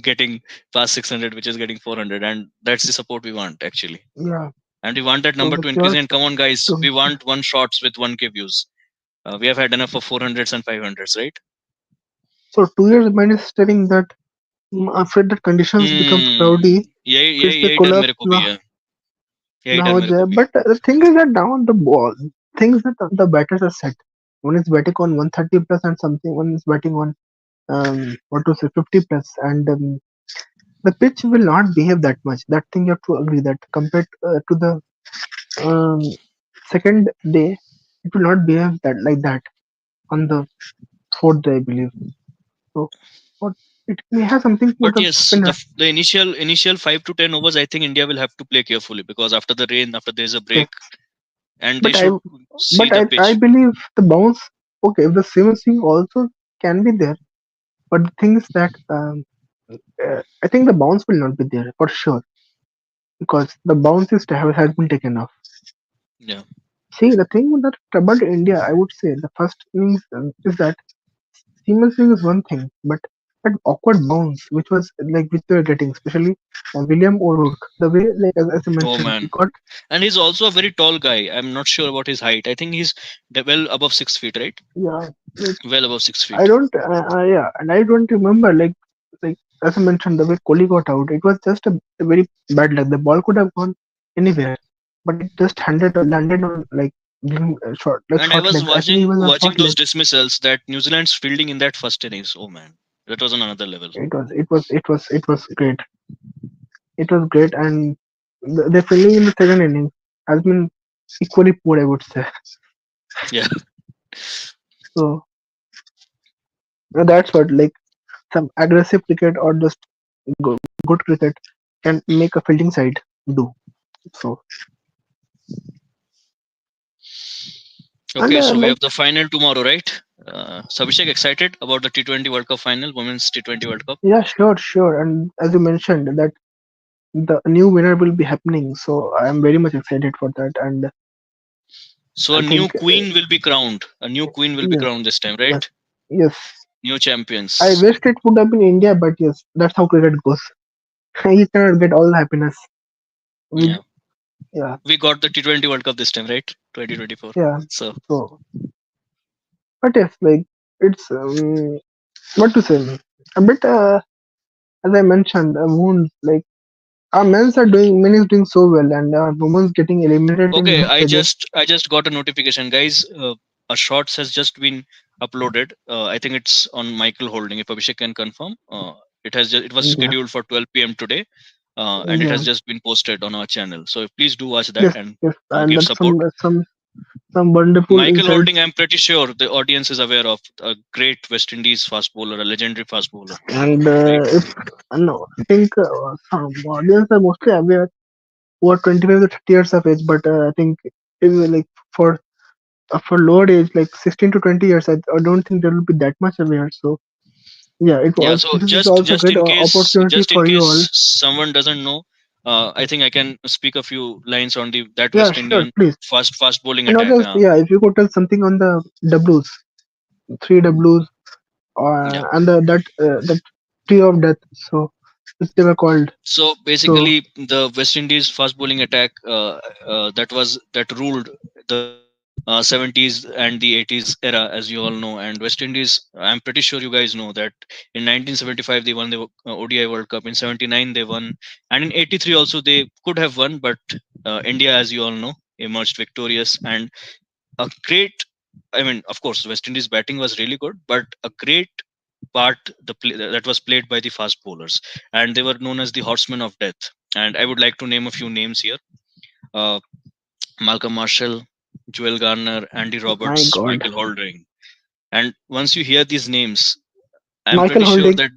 getting past 600, which is getting 400, and that's the support we want actually. yeah. And we want that So number the to increase. pure And come on guys, to we want one shots with 1K views. We have had enough of 400s and 500s, right? so 2 years mind is telling that after the conditions become Hmm. cloudy, यही फिर यही से यही डर collapse मेरे को भी है. यही ना डर हो मेरे जाए. को भी है. But the thing is that down the ball, things that the batters are set. One is betting on 130 plus and something. One is betting on what to say 50 plus, and the pitch will not behave that much. That thing you have to agree that compared to the um, second day, it will not behave that like that on the fourth day, I believe. So what it may have something for But the yes, spinner. the initial 5 to 10 overs, I think India will have to play carefully, because after the rain, after there's a Yes, break, and they but I should see but the I pitch. believe the bounce. Okay, the same swing also can be there, but the thing is that I think the bounce will not be there for sure because the bounce has been taken off. Yeah. See, the thing with that about India, I would say the first thing is that seamless swing is one thing, but that awkward bounce, which was like which they were getting, especially William O'Rourke, the way like as I Oh mentioned, he man. got And he's also a very tall guy. I'm not sure about his height. I think he's well above 6 feet, right? yeah. Like, Well above six I feet. don't yeah, and I don't remember like as I mentioned the way Kohli got out. It was just a very bad luck. The ball could have gone anywhere, but it just landed on like And I short was legs. I think he watching was on watching short those legs. dismissals that New Zealand's fielding in that first innings. Oh man, that was on another level. It was great. It was great, and the fielding in the second inning has been equally poor, I would say. Yeah. So that's what like some aggressive cricket or just good cricket can make a fielding side do. So and Okay, so we like have the final tomorrow, right? So Abhishek, excited about the T20 World Cup final, Women's T20 World Cup. yeah, sure. And as you mentioned that the new winner will be happening, so I am very much excited for that. And So a I new think queen will be crowned. A new queen will be yes, crowned this time, yes, right? yes. New I champions. wished it would have been India, but yes, that's how cricket goes. he cannot get all the happiness. We, Yeah, yeah, we got the T20 World Cup this time, right? 2024. yeah. So So, but yes, like it's what to say, a bit. As I mentioned, wounds like our men's are doing, men is doing so well, and our women's getting eliminated in okay, group stages. I just got a notification, guys. A shorts has just been uploaded. I think it's on Michael Holding. If Abhishek can confirm, it was Yeah, scheduled for 12 p.m. today, and it yeah, has just been posted on our channel. So please do watch that yes, and yes, and give that's support. some wonderful Michael insights. Holding, I'm pretty sure the audience is aware of, a great West Indies fast bowler, a legendary fast bowler, And right? if no, I think some audience are mostly aware who are 25 to 30 years of age, but I think if, like for lower age, like 16 to 20 years, I don't think there will be that much aware. So yeah, it Yeah. was. So This is also great opportunity just in for you all. case someone doesn't know, I think I can speak a few lines on the that Yeah, West sure, Indian please. fast bowling And attack. also, yeah, if you could tell something on the W's, three W's, Yeah. and that tree of death. So which they were called. So So basically, the West Indies fast bowling attack that ruled the 70s and the 80s era, as you all know. And West Indies, I'm pretty sure you guys know that in 1975 they won the ODI World Cup. In 79 they won, and in 83 also they could have won, but India, as you all know, emerged victorious. And a great, I mean, of course, West Indies batting was really good, but a great part that was played by the fast bowlers, and they were known as the horsemen of death. And I would like to name a few names here: uh, Malcolm Marshall, Joel Garner, Andy my Roberts, God, Michael Holding. And once you hear these names, I'm Michael pretty sure Holding, that,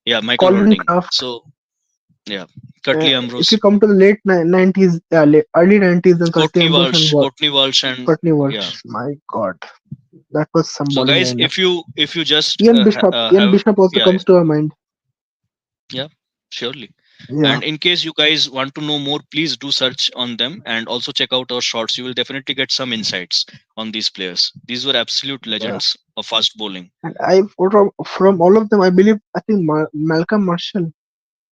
yeah, Michael Colin Holding. Kraft. So yeah, Curtly If you Ambrose, come to the late 90s, early 90s, then Curtly Ambrose and Courtney Walsh, and Courtney yeah. Walsh. My God, that was some So bowling guys, lineup. if you just Ian have, Bishop also yeah, comes to our mind. yeah, surely. Yeah, And in case you guys want to know more, please do search on them and also check out our shorts. You will definitely get some insights on these players. These were absolute yeah. legends of fast bowling. And from all of them, I believe I think Malcolm Marshall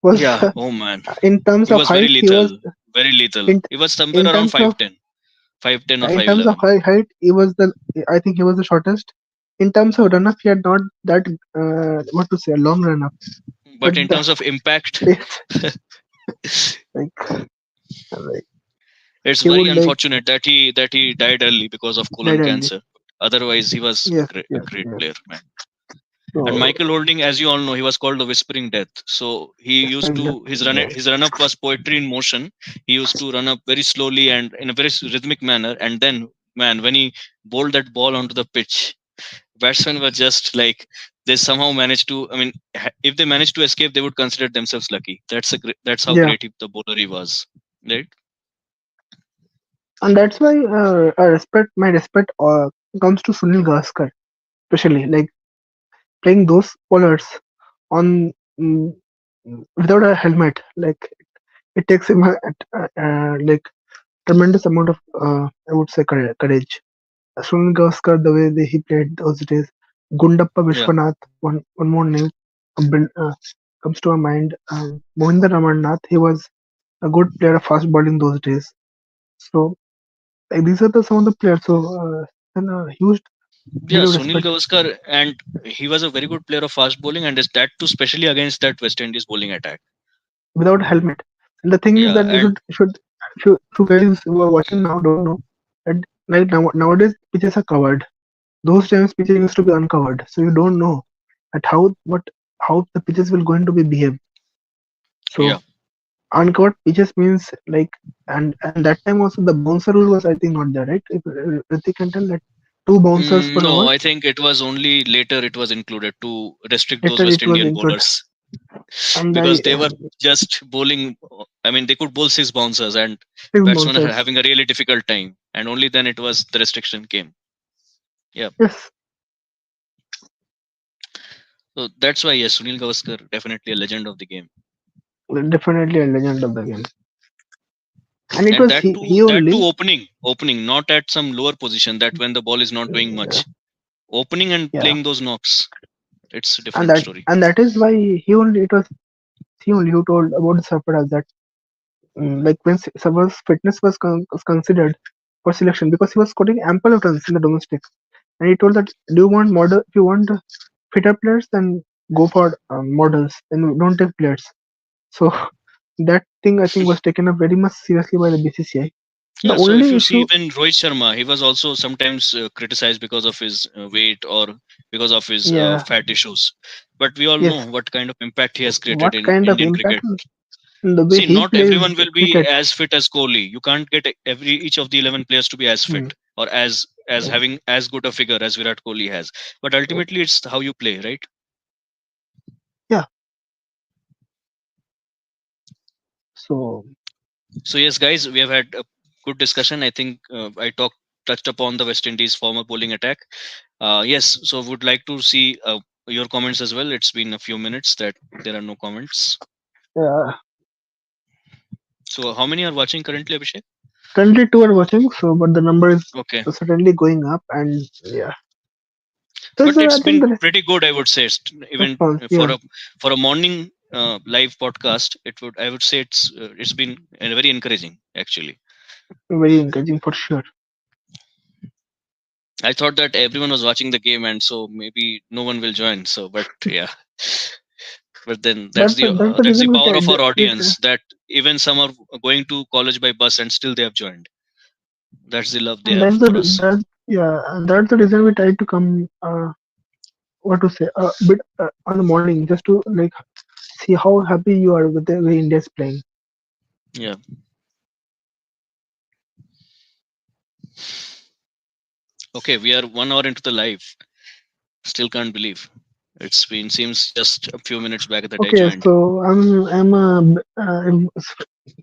was Yeah. Oh man, in terms he of was very height, he was lethal. Very lethal. in He was somewhere in around terms of 5'10", 5'10" or in terms of 5'11". height, he was the I think he was the shortest. In terms of run up, he had not that what to say, a long run up, but But in the terms of impact, pace, like it's he very would like unfortunate that he died early because of dead colon early. cancer. Otherwise, he was Yes, a yes, great yes. player, man. And So Michael Holding, as you all know, he was called the Whispering Death. So he used respect that. to Yes, his run up was poetry in motion. He used to run up very slowly and in a very rhythmic manner. And then, man, when he bowled that ball onto the pitch, batsmen were just like, they somehow managed to. I mean, if they managed to escape, they would consider themselves lucky. That's how yeah, great the bowler he was, right? and that's why my respect comes to Sunil Gavaskar, especially like playing those bowlers on mm, without a helmet. Like it takes him like tremendous amount of I would say courage. Sunil Gavaskar, the way he played those days. Gundappa Yeah. Vishwanath, one more name comes to our mind. Mohinder Ramannath, he was a good player of fast bowling those days. So like, these are some of the players. So and a huge deal Yeah, of Sunil respect Gavaskar, and he was a very good player of fast bowling, and is that too, especially against that West Indies bowling attack. without helmet. And the thing is Yeah, that and if you guys who are watching now don't know that like nowadays pitches are covered. Those times pitches used to be uncovered, so you don't know at how the pitches will going to be behave. yeah. So uncovered pitches means like and that time also the bouncer rule was I think not there, right? If Ritik can tell that two bouncers per No, over, I think it was only later it was included to restrict those later West it was Indian included. bowlers And I because they were just bowling. I mean, they could bowl six bouncers, and six batsmen are bouncers. having a really difficult time. And only then it was the restriction came. Yeah, Yes, so that's why yes, Sunil Gavaskar definitely a legend of the game, definitely a legend of the game. And it and was he that too only. opening, not at some lower position. That when the ball is not doing Yeah, much, opening and yeah. playing those knocks, it's a different story. And that is why he only it was he only who told about the surprise that like when Sarvar's fitness was considered for selection because he was scoring ample of runs in the domestic, and he told that do you want model if you want fitter players then go for models and don't take players. So that thing I think was taken up very much seriously by the BCCI. The Yeah, so if only you see issue, even Rohit Sharma, he was also sometimes criticized because of his weight or because of his yeah, fat issues. But we all yes, know what kind of impact he has created what in kind of Indian impact cricket. the way See, he not plays everyone will be cricket. as fit as Kohli. You can't get every each of the 11 players to be as Hmm. fit or as Yes. having as good a figure as Virat Kohli has. But ultimately, it's how you play, right? Yeah. So So yes, guys, we have had a good discussion. I think I talked touched upon the West Indies former bowling attack. Yes, so would like to see your comments as well. It's been a few minutes that there are no comments. yeah, So how many are watching currently, Abhishek? currently two are watching. So but the number is Okay, certainly going up, and yeah. So but I it's think been the pretty good, I would say. Even response, for yeah, a morning live podcast, it would I would say it's been very encouraging actually. very encouraging for sure. I thought that everyone was watching the game, and so maybe no one will join. So, but yeah, but then That's the that's the reason power of our we audience. That even some are going to college by bus and still they have joined. That's the love they and have that's the for us. that yeah, and that's the reason we try to come. What to say? A bit on the morning just to like see how happy you are with the way India is playing. Yeah. Okay, we are 1 hour into the live. Still can't believe it's been seems just a few minutes back that I Okay, joined. so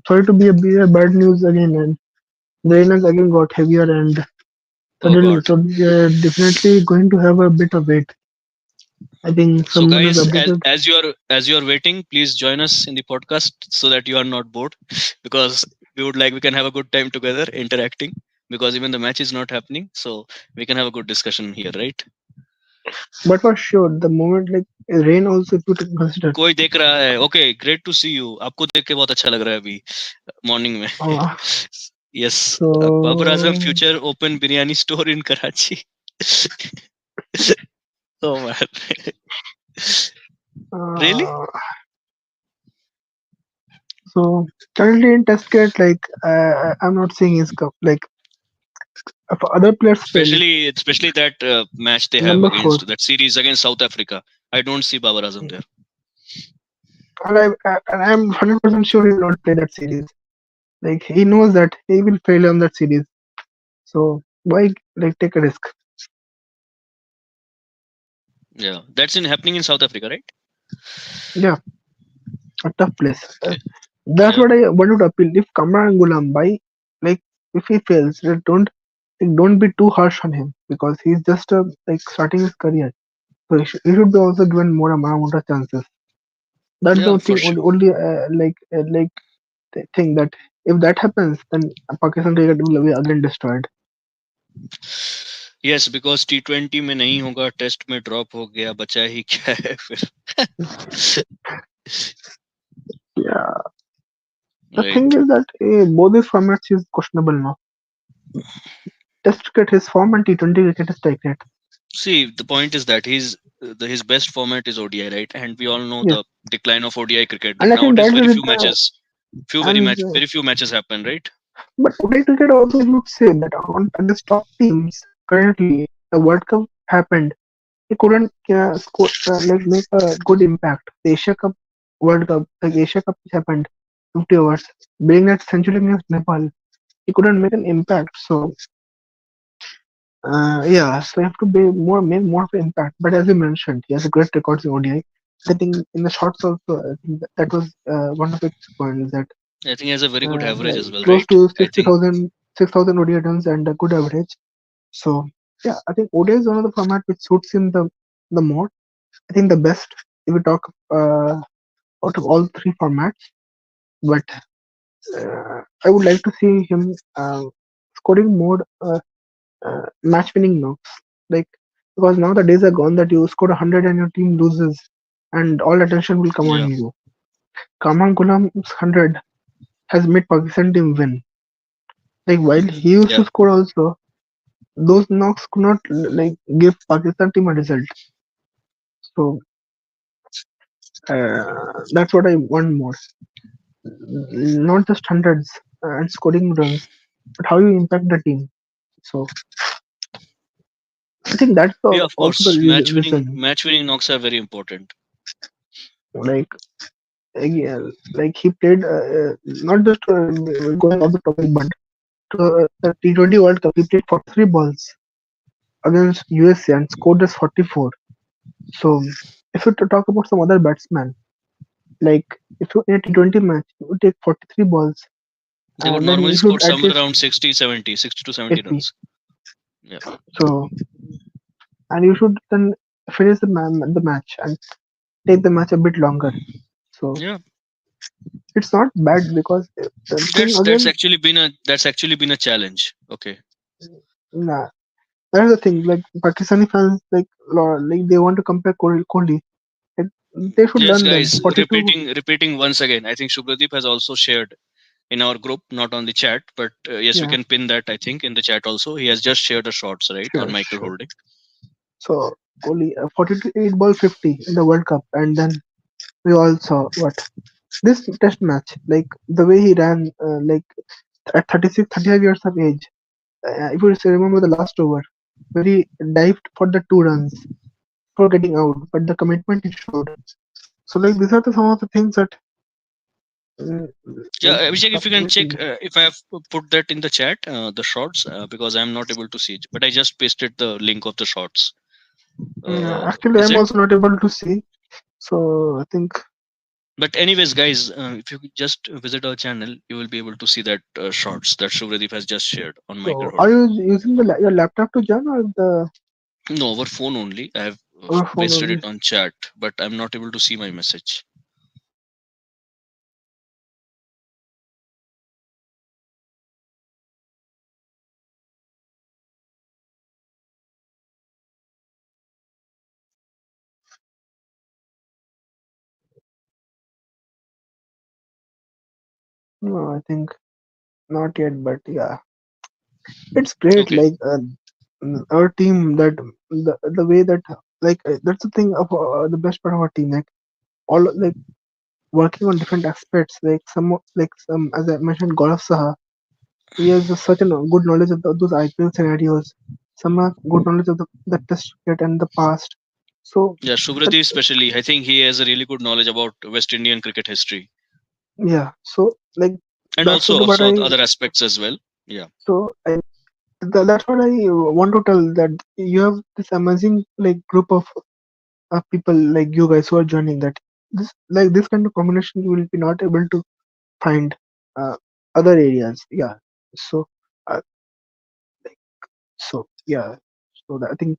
sorry to be a bad news again, and the rain has again got heavier and Oh suddenly, God. so we are definitely going to have a bit of wait. I think So someone has guys, updated. as you are waiting, please join us in the podcast so that you are not bored, because we can have a good time together interacting, because even the match is not happening, so we can have a good discussion here, right? But for sure, the moment like rain also, if you consider, कोई देख रहा है. Okay, great to see you. आपको देख के बहुत अच्छा लग रहा है अभी मॉर्निंग में. uh, Yes. Babar Azam so future open biryani store in Karachi. Oh man. Really? uh, so currently in test cricket, like I'm not saying is like if other players fail, Especially that match they have number four, against that series against South Africa. I don't see Babar Azam there. and I'm 100% sure he will not play that series. Like he knows that he will fail on that series. So why like take a risk? Yeah, that's in happening in South Africa, right? Yeah, a tough place. Okay. That's Yeah. what I wanted to appeal. If Kamran Gulam by like if he fails, don't be too harsh on him because he's just like starting his career. So he should be also given more amount of chances. That's Yeah, the for thing. sure. Only thing that if that happens, then Pakistan cricket will be again destroyed. Yes, because T20 में नहीं होगा, test में drop हो गया, बचा ही क्या है फिर. Yeah, the thing Right. is that both these formats is questionable now. Test cricket is form and T20 cricket is tight. See, the point is that his best format is ODI, right? And we all know Yes, the decline of ODI cricket. and That I think nowadays that's the very few reason. matches, And very few matches happen, right? but ODI cricket also, you would say that on against top teams currently, the World Cup happened. He couldn't score like make a good impact. The Asia Cup, World Cup, like Asia Cup which happened, 50 overs, being that century against Nepal, he couldn't make an impact. So yeah, so you have to make more of an impact. But as you mentioned, he has a great records in ODI. I think in the shots also, I think that was one of its points that I think he has a very good yeah, average as well, close right? to I think 60,000 ODI runs and a good average. So yeah, I think ODI is one of the format which suits him the more. I think the best if we talk out of all three formats. But I would like to see him scoring more match winning knocks. Like because now the days are gone that you score 100 and your team loses, and all attention will come yeah. on you. Kamal Ghulam's 100 has made Pakistan team win. Like while he used Yeah. to score also, those knocks could not like give Pakistan team a result. So that's what I want more. Not just hundreds and scoring runs, but how you impact the team. So I think that's Yeah, of also the course. reason. Match winning knocks are very important. Like yeah, like he played not just going off the topic, but the T20 World Cup he played 43 balls against USA and scored just 44. So if you talk about some other batsmen, like if you in a T20 match you would take 43 balls They would and then normally you should score at somewhere least around 60, 70, 60 to 70 80. runs. Yeah. So and you should then finish the match and take the match a bit longer. So Yeah. it's not bad because the thing That's again, actually been a challenge. Okay. nah, that's the thing. Like Pakistani fans, like they want to compare Kohli. Like, they should Yes, learn then. guys. 42. Repeating once again. I think Shubhadeep has also shared in our group, not on the chat, but yes, we Yeah, can pin that. I think in the chat also. He has just shared the shots right on sure, Michael sure. Holding. So Kohli, 48 ball 50 in the World Cup, and then we all saw what this test match, like the way he ran, like at 36, 35 years of age. If you still remember the last over, where he dived for the 2 runs for getting out, but the commitment he showed. So like these are some of the things that Yeah, like Abhishek, if you can check fascinating. if I have put that in the chat, the shots, because I'm not able to see it, but I just pasted the link of the shots. Actually, Is I'm it? also not able to see. So I think But anyways, guys, if you just visit our channel, you will be able to see that shots that Shubhadeep has just shared on Michael so. Are Holding. you using your laptop to join or the No, over phone only. I have or phone pasted it only? on chat, but I'm not able to see my message. No, I think not yet. But yeah, it's great. Okay. Like our team, that the way that like that's the thing of the best part of our team. Like all like working on different aspects. Like some as I mentioned, Gaurav Saha. He has such a good knowledge of those IPL scenarios. Some have good knowledge of the test cricket and the past. So Yeah, the, Shubhadeep especially. I think he has a really good knowledge about West Indian cricket history yeah, so like and that's also what I other aspects as well. Yeah. so I that's what I want to tell that you have this amazing like group of people like you guys who are joining that this kind of combination you will be not able to find uh, other areas. Yeah. So uh, yeah. So I think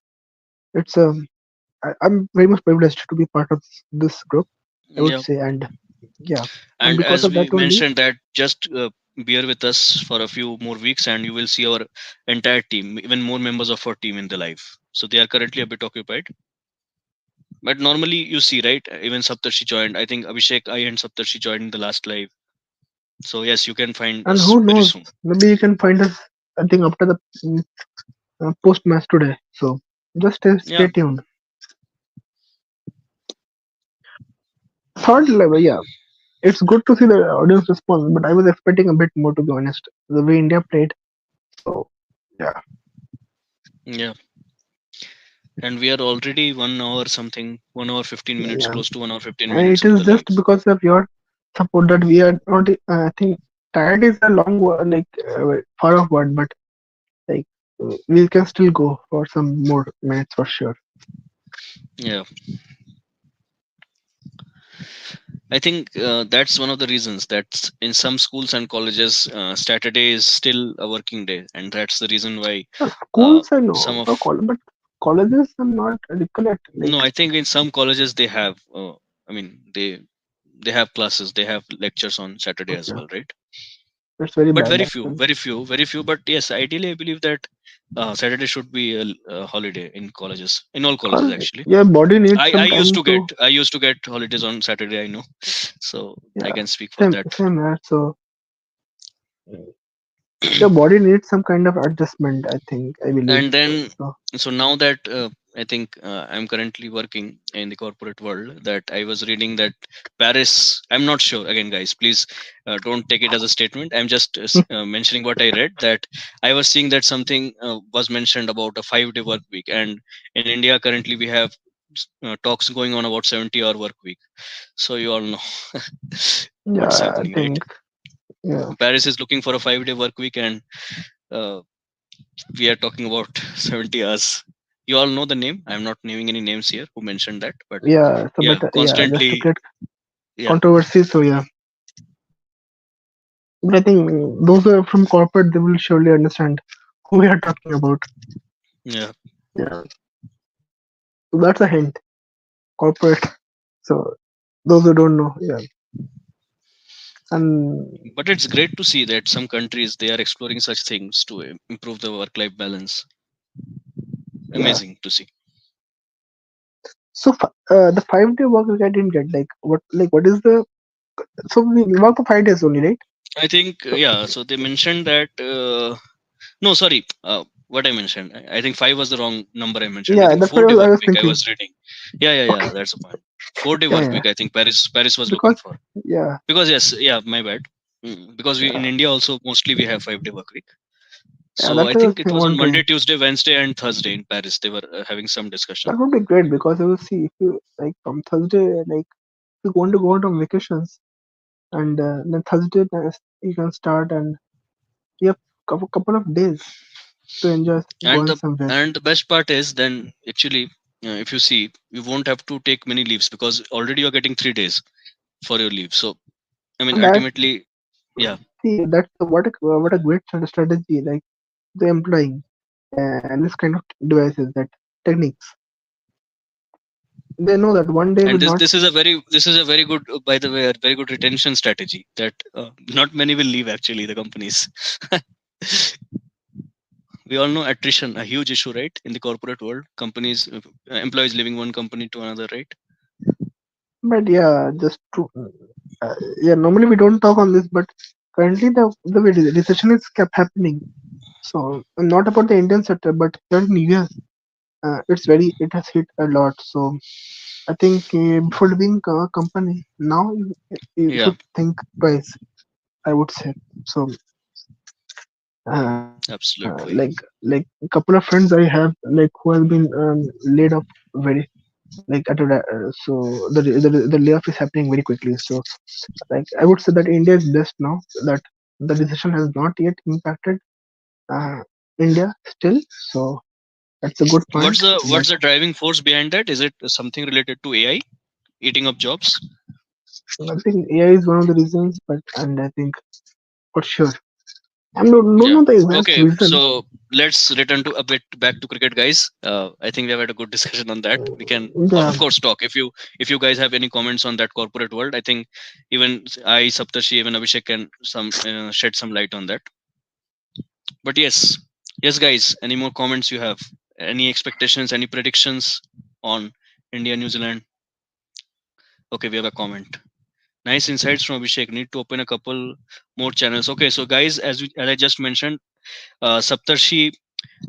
it's I'm very much privileged to be part of this group, I would Yeah. say, and yeah, and And because as of that we only, mentioned that just bear with us for a few more weeks and you will see our entire team, even more members of our team in the live. So they are currently a bit occupied. But normally you see, right? Even Saptarshi joined. I think Abhishek, I and Saptarshi joined in the last live. So yes, you can find and us who very knows, soon. maybe you can find us. I think after the post match today. So just stay Yeah. tuned. Third level, yeah, it's good to see the audience response, but I was expecting a bit more to be honest. The way India played, so yeah, Yeah. And we are already 1 hour something, 1 hour 15 minutes, yeah, close to 1 hour 15 and minutes it into is the live. just because of your support that we are not. I think tired is a long word, like far off word, but like we can still go for some more minutes for sure. Yeah. I think that's one of the reasons that in some schools and colleges, Saturday is still a working day, and that's the reason why uh, Schools I some know, of but colleges I'm not recollect. Like no, I think in some colleges they have. I mean, they have classes, they have lectures on Saturday as okay, well, right? that's very But bad actually. very few. But yes, ideally, I believe that. Saturday should be a holiday in colleges, in all colleges Because actually. your body needs I some used time to get to. I used to get holidays on Saturday. I know, so I Yeah, can speak for same that. same here. So your body needs some kind of adjustment. I think. I believe. And then, So so now that I think I'm currently working in the corporate world, that I was reading that Paris, I'm not sure, again guys, please don't take it as a statement. I'm just mentioning what I read, that I was seeing that something was mentioned about a 5-day work week, and in India currently we have talks going on about 70-hour work week. So you all know what's yeah, I happening, right? think. Yeah, Paris is looking for a 5-day work week, and uh, we are talking about 70 hours. You all know the name. I'm not naming any names here who mentioned that, but yeah. So yeah, but yeah, just to constantly, create yeah, controversy. So yeah, but I think those who are from corporate, they will surely understand who we are talking about. yeah. Yeah, so that's a hint. Corporate. So those who don't know, yeah, and But it's great to see that some countries they are exploring such things to improve the work-life balance. yeah. Amazing to see. So the 5 day work week I didn't get what is the so we work for 5 days only, right? I think So yeah. So they mentioned that. No, sorry. What I mentioned, I think five was the wrong number I mentioned. I yeah, think that's what 4-day I work was week. I thinking. was reading. Yeah. Okay, That's the point. 4-day yeah, work yeah, week. I think Paris was looking because for. yeah, Because yes, yeah, my bad. Because we in yeah, India also mostly we have 5-day work week. yeah. So That's I what I was think it was on wondering. Monday, Tuesday, Wednesday, and Thursday in Paris. They were having some discussion. That would be great because I will see if you like from Thursday, like if you want to go out on vacations, and then Thursday you can start, and you have couple of days to enjoy And going the somewhere. and the best part is then actually, if you see, you won't have to take many leaves because already you're getting 3 days for your leave. So I mean, And that ultimately, yeah. see what a great strategy like the employing this kind of devices that techniques. They know that one day And will this not. this is a very good, by the way, a very good retention strategy that not many will leave actually the companies. We all know attrition a huge issue, right, in the corporate world. Companies, employees leaving one company to another, right? But yeah, just to yeah. Normally we don't talk on this, but currently the way the recession is kept happening. So not about the Indian sector, but here in US, it has hit a lot. So I think before leaving a company, now you Yeah, should think twice. I would say so. absolutely. Like a couple of friends I have like who have been laid off very like so the layoff is happening very quickly. So like I would say that India is blessed now that the decision has not yet impacted uh, India still. So that's a good what's point. the But what's the driving force behind that? Is it something related to AI eating up jobs? I think AI is one of the reasons. But and I think for sure I don't Yeah. know the exact Okay, reason. so let's return to a bit back to cricket, guys. I think we have had a good discussion on that. We can, Yeah. of course, talk if you guys have any comments on that corporate world. I think even I, Saptarshi, even Abhishek can some shed some light on that. But yes, guys. Any more comments you have? Any expectations? Any predictions on India, New Zealand? Okay, we have a comment. Nice insights from Abhishek. Need to open a couple more channels. Okay, so guys, as I just mentioned, Saptarshi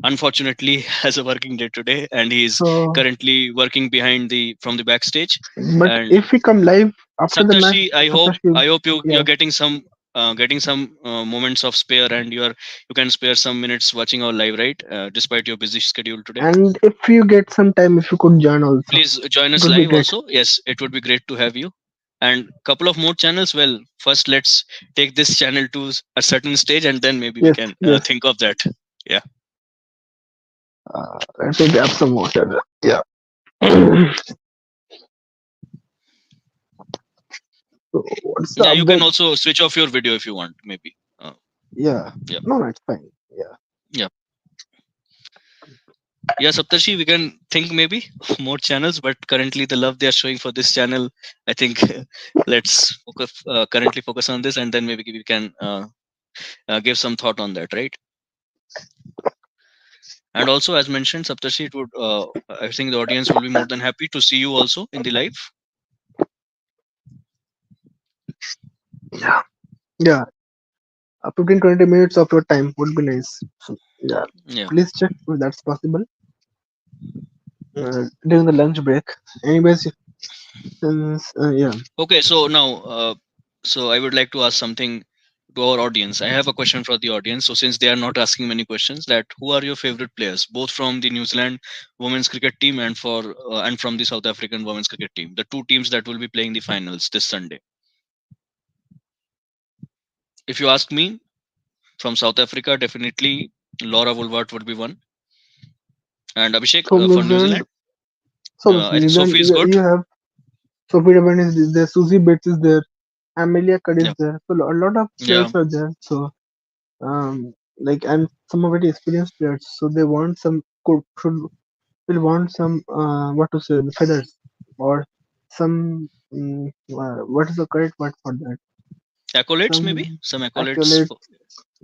unfortunately has a working day today, and he's So currently working behind the from the backstage. but And if we come live after the match, Saptarshi, I hope Saptashi, I hope you're yeah. getting some moments of spare, and you can spare some minutes watching our live, right? Despite your busy schedule today, And if you get some time, if you could join also, please join it us would be live great. also. Yes, it would be great to have you. And couple of more channels. Well, first let's take this channel to a certain stage, and then maybe we Yes, can yes. think of that. Yeah. Let me grab some water. Yeah. So what's the Yeah, you can update? also switch off your video if you want, maybe. Yeah. Yeah. No, no, it's fine. Yeah. Yeah. Yeah, Saptarshi, we can think maybe more channels, but currently the love they are showing for this channel, I think let's currently focus on this, and then maybe we can give some thought on that, right? And also, as mentioned, Saptarshi, it would I think the audience will be more than happy to see you also in the live. Yeah, yeah. 15-20 minutes of your time would be nice. So, yeah, Yeah. please check if that's possible during the lunch break. Anyways, since yeah, Okay, so now, so I would like to ask something to our audience. I have a question for the audience. So since they are not asking many questions, that who are your favorite players, both from the New Zealand women's cricket team and from the South African women's cricket team, the two teams that will be playing the finals this Sunday? If you ask me, from South Africa, definitely Laura Woolward would be one, and Abhishek so New for New Zealand, Zealand, so I New think Zealand, Sophie is good. you have Sophie Devon is there, Susie Bates is there, Amelia Cudd is Yeah, there. So a lot of yeah. players are there. So like and some are very experienced players. So they want some should will want some what to say the feathers or some what is the correct word for that? Accolades, maybe Some some accolades. accolades.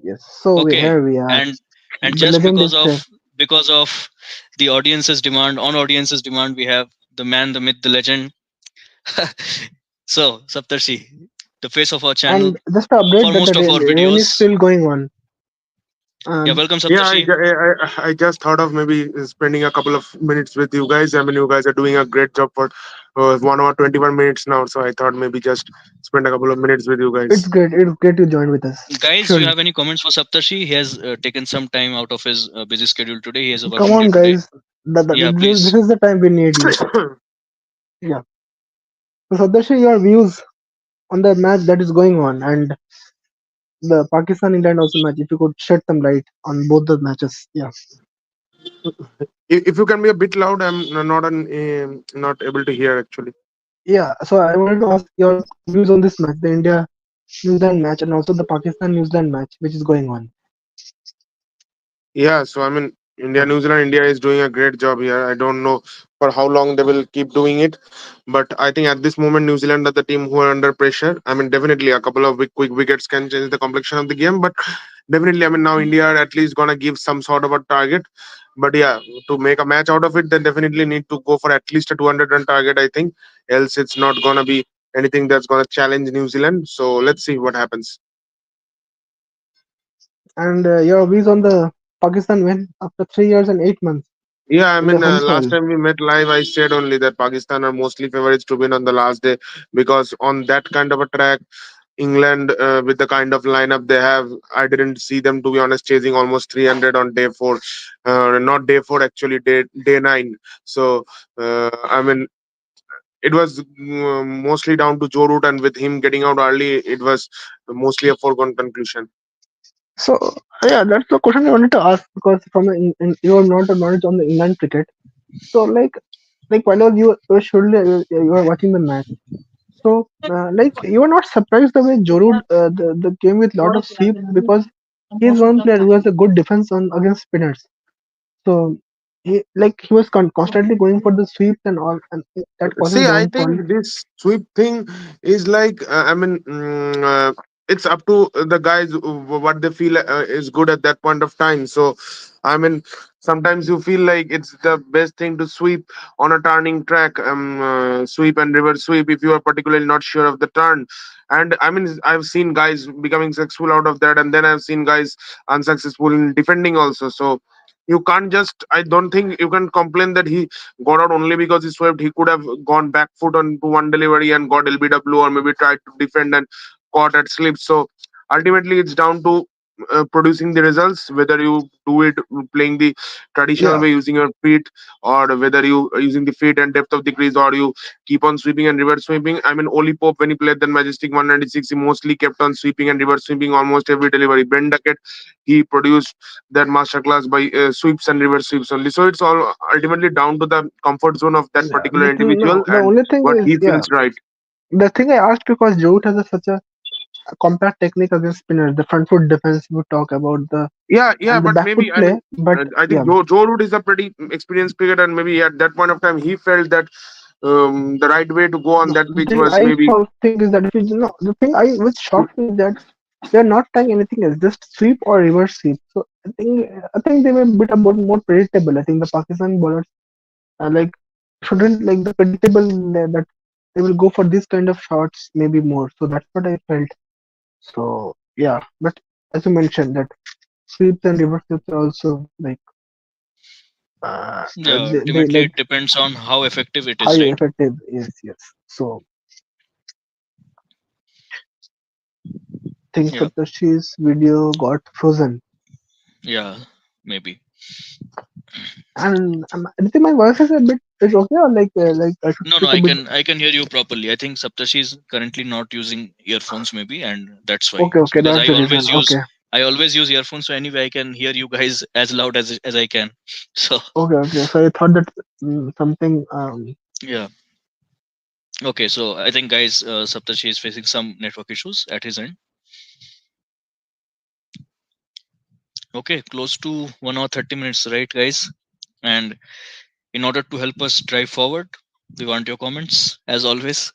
Yes. So Okay, here we are. and The just legend is there. because of the audience's demand, on audience's demand, we have the man, the myth, the legend. So Saptarshi, the face of our channel, And just to update for that the most of our rain is videos. still going on. Yeah, Um, welcome Yeah, Saptarshi. I just thought of maybe spending a couple of minutes with you guys. I mean, you guys are doing a great job for 1 hour 21 minutes now. So I thought maybe just spend a couple of minutes with you it's guys. great. It's great you joined with us. Guys, you Surely. have any comments for Saptarshi? He has taken some time out of his busy schedule today. He has a Come working day on, today. guys. Yeah, This please. is the time we need you. Yeah. So Sadarshi, your views on the match that is going on and the Pakistan England also match. If you could shed some light on both the matches. Yeah. If you can be a bit loud, not able to hear actually. Yeah. So I wanted to ask your views on this match, the India New Zealand match, and also the Pakistan New Zealand match, which is going on. Yeah, so I mean, New Zealand, India is doing a great job here. I don't know for how long they will keep doing it, but I think at this moment, New Zealand are the team who are under pressure. I mean, definitely a couple of quick wickets can change the complexion of the game, but definitely, I mean, now India are at least gonna give some sort of a target. But yeah, to make a match out of it, they definitely need to go for at least a 200 run target. I think, else it's not gonna be anything that's gonna challenge New Zealand. So let's see what happens. And your views on the Pakistan win after 3 years and 8 months Yeah, I in the mean, home last soil. time we met live, I said only that Pakistan are mostly favorites to win on the last day because on that kind of a track, England, with the kind of lineup they have, I didn't see them, to be honest, chasing almost 300 on day four. Not day four, actually, day nine. So, I mean, it was mostly down to Joe Root, and with him getting out early, it was mostly a foregone conclusion. So yeah, that's the question I wanted to ask because from your not knowledge on the England cricket. So like while you were surely you were watching the match. So like you were not surprised the way Jorud the came with lot of sweep because he's one player who has a good defense on against spinners. So he was constantly going for the sweeps and all, and that causes See, I downfall. think this sweep thing is like, it's up to the guys what they feel is good at that point of time. So, I mean, sometimes you feel like it's the best thing to sweep on a turning track, sweep and reverse sweep if you are particularly not sure of the turn. And I mean, I've seen guys becoming successful out of that, and then I've seen guys unsuccessful in defending also. So, you can't just, I don't think you can complain that he got out only because he swept. He could have gone back foot on to one delivery and got LBW, or maybe tried to defend and caught at slip. So ultimately, it's down to producing the results, whether you do it playing the traditional Yeah, way using your feet, or whether you are using the feet and depth of the crease, or you keep on sweeping and reverse sweeping. I mean, Oli Pope, when he played the Majestic 196, he mostly kept on sweeping and reverse sweeping almost every delivery. Ben Duckett, he produced that masterclass by sweeps and reverse sweeps only. So it's all ultimately down to the comfort zone of that yeah. particular individual No, the and only thing what is he yeah. feels right. The thing I asked because Jorud has such a compact technique against spinners. The front foot defense we talk about the Yeah, and the but back foot maybe, I play, mean, but I yeah, think Joe Root is a pretty experienced cricketer, and maybe at that point of time he felt that the right way to go on no, that the pitch thing was I maybe. think is that if you know the thing I which shocked me is that they're not trying anything else, just sweep or reverse sweep. So I think they were a bit about more predictable. I think the Pakistan bowlers like shouldn't like the predictable that they will go for this kind of shots maybe more. So that's what I felt. So yeah, but as you mentioned that sweeps and reverse sweeps are also like Yeah, they ultimately like it depends on how effective it is, high right? effective. Yes, yes. So think Yeah, Saptashi's video got frozen. yeah, maybe. And I think my voice is a bit is okay or like I should No, no, speak a bit. I can hear you properly. I think Saptashi is currently not using earphones, maybe, and that's why. Okay, okay, Because that's the reason. Okay, I always use earphones, so anyway, I can hear you guys as loud as I can. So okay, okay. So I thought that something. yeah, okay. So I think, guys, Saptashi is facing some network issues at his end. Okay, close to 1 hour 30 minutes, right, guys? And in order to help us drive forward, we want your comments as always.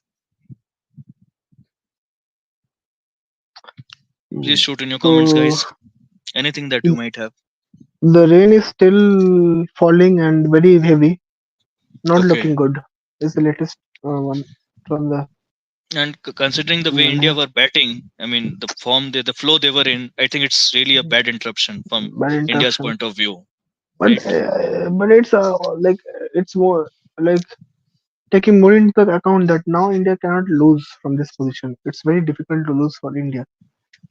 Please mm, shoot in your comments, So guys. Anything that you might have. the rain is still falling and very heavy. Not Okay. looking good. Is the latest one from the And considering the way India Mane. were batting, I mean, the flow they were in, I think it's really a bad interruption from Bad India's interruption. point of view, But right? it's like it's more like taking more into the account that now India cannot lose from this position. It's very difficult to lose for India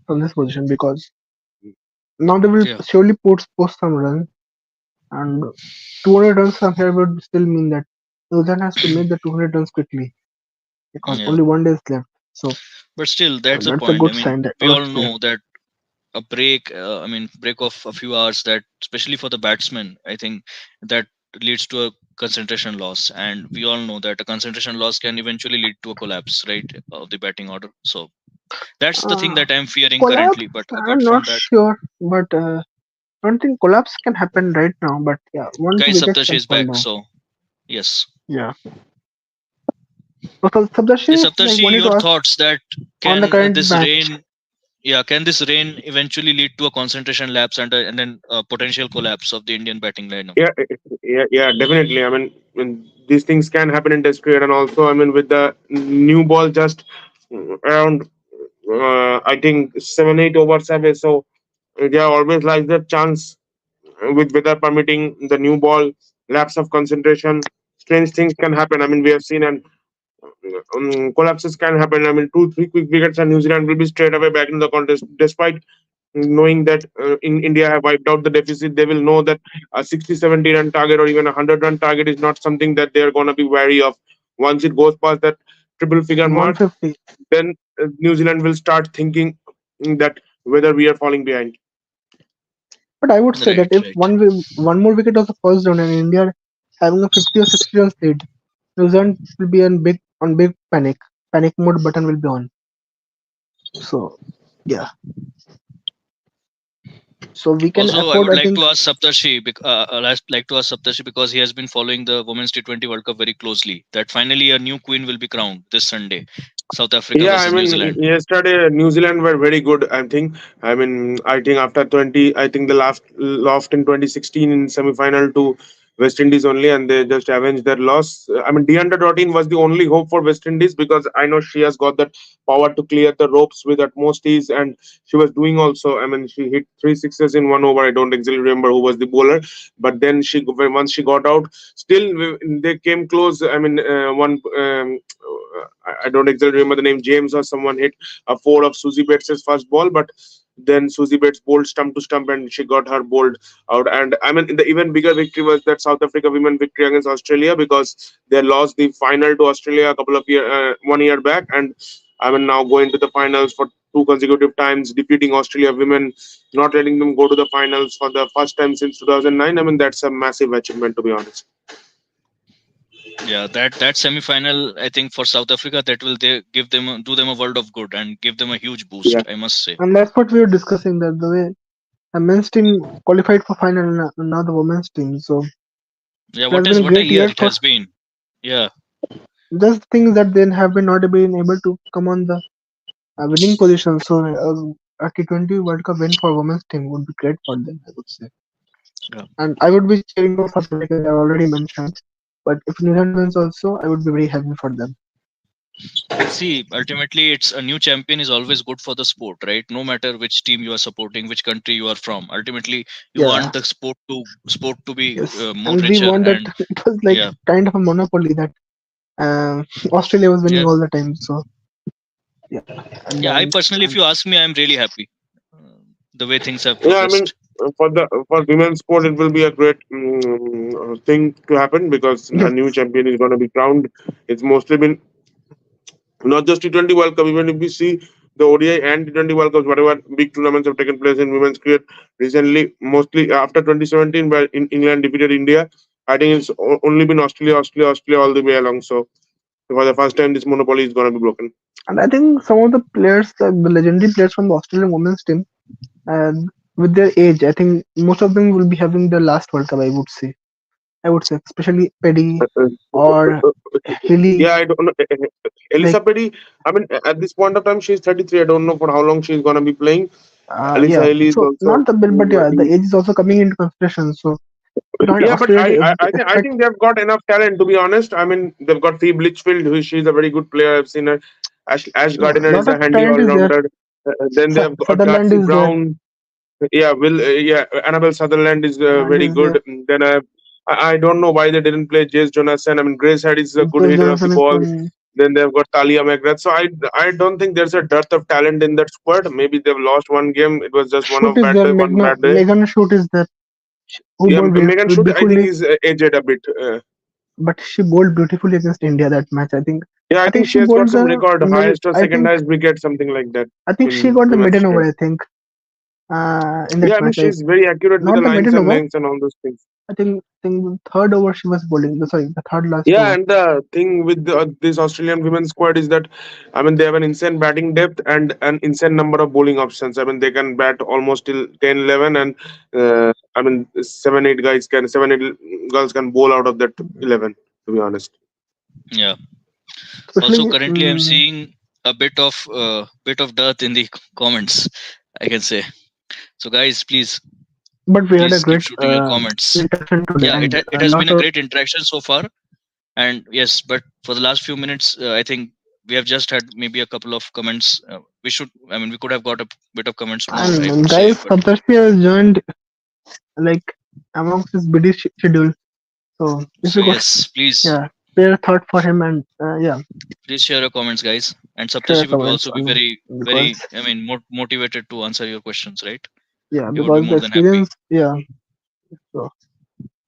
from this position because now they will Yeah, surely post some runs and 200 runs from here would still mean that New Zealand has to make the 200 runs quickly because yeah. only 1 day is left. So But still, that's the that's a point. I good mean, sign that we all yeah. know that a break, break of a few hours, that especially for the batsman, I think that leads to a concentration loss. And we all know that a concentration loss can eventually lead to a collapse, right, of the batting order. So that's the thing Uh, that I'm fearing collapse, currently. But apart I'm not from that, sure, but I don't think collapse can happen right now. But yeah, one two guys, wickets Saptashi can is fall back. down. So yes. Yeah. So Hey, Sabdashi, like Saptashi, wanted to your ask thoughts that on the can current this match. rain, can this rain eventually lead to a concentration lapse and then a potential collapse of the Indian batting lineup? Yeah, yeah, definitely. These things can happen in test cricket, and also, with the new ball just around, I think 7 8 overs away. So there always lies the chance with weather permitting, the new ball, lapse of concentration, strange things can happen. We have seen, and collapses can happen. 2 3 quick wickets, and New Zealand will be straight away back in the contest, despite knowing that in India have wiped out the deficit. They will know that a 60 70 run target or even a 100 run target is not something that they are going to be wary of. Once it goes past that triple figure mark, 150. then New Zealand will start thinking that whether we are falling behind. But I would say that Right, if right. one more wicket was the first down and India having a 50 or 60 runs lead, New Zealand will be on big panic. Panic mode button will be on. So yeah. So we can Also, I afford. would I like think to ask Saptarshi, like to ask Saptarshi because he has been following the Women's T20 World Cup very closely. That finally a new queen will be crowned this Sunday, South Africa Yeah, versus New Zealand. yesterday New Zealand were very good. I think after 20, I think the last lost in 2016 in semi-final to West Indies only, and they just avenged their loss. Deandra Dottin was the only hope for West Indies because I know she has got that power to clear the ropes with utmost ease, and she was doing also. She hit 3 sixes in 1 over. I don't exactly remember who was the bowler, but then once she got out, still they came close. One. I don't exactly remember the name. James or someone hit a four of Susie Betts' first ball, but then Susie Betts bowled stump to stump and she got her bowled out. And the even bigger victory was that South Africa women victory against Australia because they lost the final to Australia a couple of 1 year back, and now going to the finals for two consecutive times, defeating Australia women, not letting them go to the finals for the first time since 2009. That's a massive achievement, to be honest. Yeah, that semi-final, I think for South Africa, that will give them do them a world of good and give them a huge Yeah. boost, I must say. and that's what we were discussing that the way the men's team qualified for final and now the women's team. So Yeah, it has been a what a great year year it for has been. Yeah, just things that they have been not been able to come on the winning position. So a T20 World Cup win for women's team would be great for them, I would say. Yeah. And I would be cheering for South Africa, as I already mentioned. But if New Zealand wins also, I would be very happy for them. See, ultimately, it's a new champion is always good for the sport, right? No matter which team you are supporting, which country you are from. Ultimately, you Yeah, want the sport to be yes. more And we richer, want that and it was like yeah, kind of a monopoly that Australia was winning yeah, all the time. So yeah, and yeah. I then personally, if you ask me, I'm really happy uh, the way things have Yeah, I mean, progressed. for women's sport, it will be a great thing to happen because a yes, new champion is going to be crowned. It's mostly been not just T20 World Cup. Even if we see the ODI and T20 World Cups, whatever big tournaments have taken place in women's cricket recently, mostly after 2017, where England defeated India, I think it's only been Australia, Australia, Australia all the way along. So for the first time, this monopoly is going to be broken. and I think some of the players, the legendary players from the Australian women's team, and with their age, I think most of them will be having their last World Cup. I would say, especially Paddy or Hilly. Yeah, I don't know. Like, Elisa Petty, I mean, at this point of time, she's 33. I don't know for how long she's going to be playing. Elisa yeah. Haley is So also, not the bill, but I yeah, the think. age is also coming into consideration. So if not Yeah, but Australia I expect think they've got enough talent, to be honest. I mean, they've got Phoebe Litchfield, who she's a very good player. I've seen her. Ash yeah, Gardiner is lot a of handy talent all is there. rounder. Then they've got Sutherland Darcy is there. Brown. Yeah, Annabelle Sutherland is Sutherland very is there. good. Then I don't know why they didn't play Jace Jonathan. I mean, Grace Head is a good James hitter of the Johnson is ball. from. Then they've got Talia McGrath. So I don't think there's a dearth of talent in that squad. Maybe they've lost one game. It was just Shoot is there. one bad day. Megan Shoot is there. Who Yeah, bowled Megan Shoot, I think beautifully, is aged a bit. but she bowled beautifully against India that match. Yeah, I I think think she she has got bowled some the record, middle. highest or I second think highest wicket, something like that I think she in got the women's maiden over. cricket. I think in that Yeah, I mean match. she's very accurate with Not the the lines maiden and over. lengths and all those things. I think the third over she was bowling. Sorry, the third last Yeah, over. and the thing with this Australian women's squad is that, I mean, they have an insane batting depth and an insane number of bowling options. I mean, they can bat almost till 10, 11, and I mean, 7, 8 girls can bowl out of that 11, to be honest. Yeah. Also, Especially, currently, I'm seeing a bit of dearth in the comments, I can say. So, guys, but we had a please keep great shooting your comments. interaction today, Yeah, and it a has lot been a of great interaction so far. And yes, but for the last few minutes, I think we have just had maybe a couple of comments. We could have got a bit of comments more, I and would say. guys. But Saptarshi has joined like amongst his busy schedule. So if so you could, yes, please, yeah, spare a thought for him and yeah, please share your comments, guys. And share Saptashi would comments also be on very, because very, motivated to answer your questions, right? yeah, He would be because the more than happy. experience, yeah. So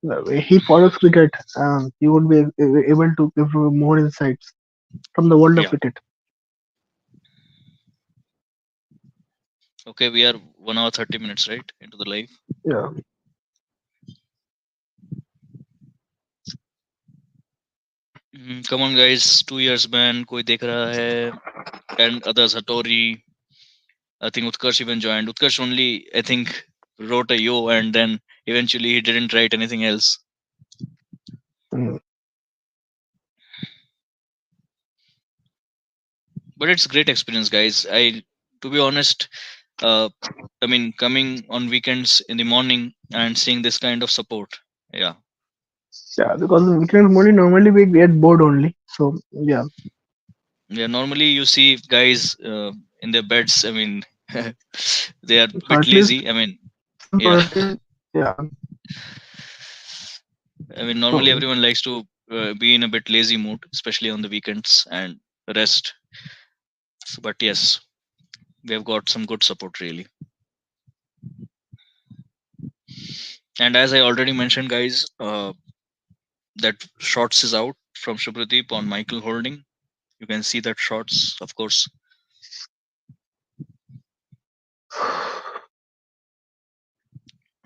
the way he follows cricket, he would be able to give you more insights from the world of Yeah. cricket. Okay, we are 1 hour 30 minutes, right, into the live. Yeah. Come on, guys. 2 years ban, koi dekh raha hai, and others Hattori. I think Utkarsh even joined. Utkarsh only, I think, wrote a yo, and then eventually he didn't write anything else. Mm. But it's great experience, guys. To be honest, uh, coming on weekends in the morning and seeing this kind of support. Yeah, Yeah, because the weekend normally we get bored only. So yeah, yeah. Normally you see guys in their beds. They are a so bit at least lazy. some Yeah. person, yeah. Normally So everyone likes to be in a bit lazy mood, especially on the weekends and rest. So, but yes, we have got some good support really. And as I already mentioned, guys, that shots is out from Shubhradeep on Michael Holding. You can see that shots, of course.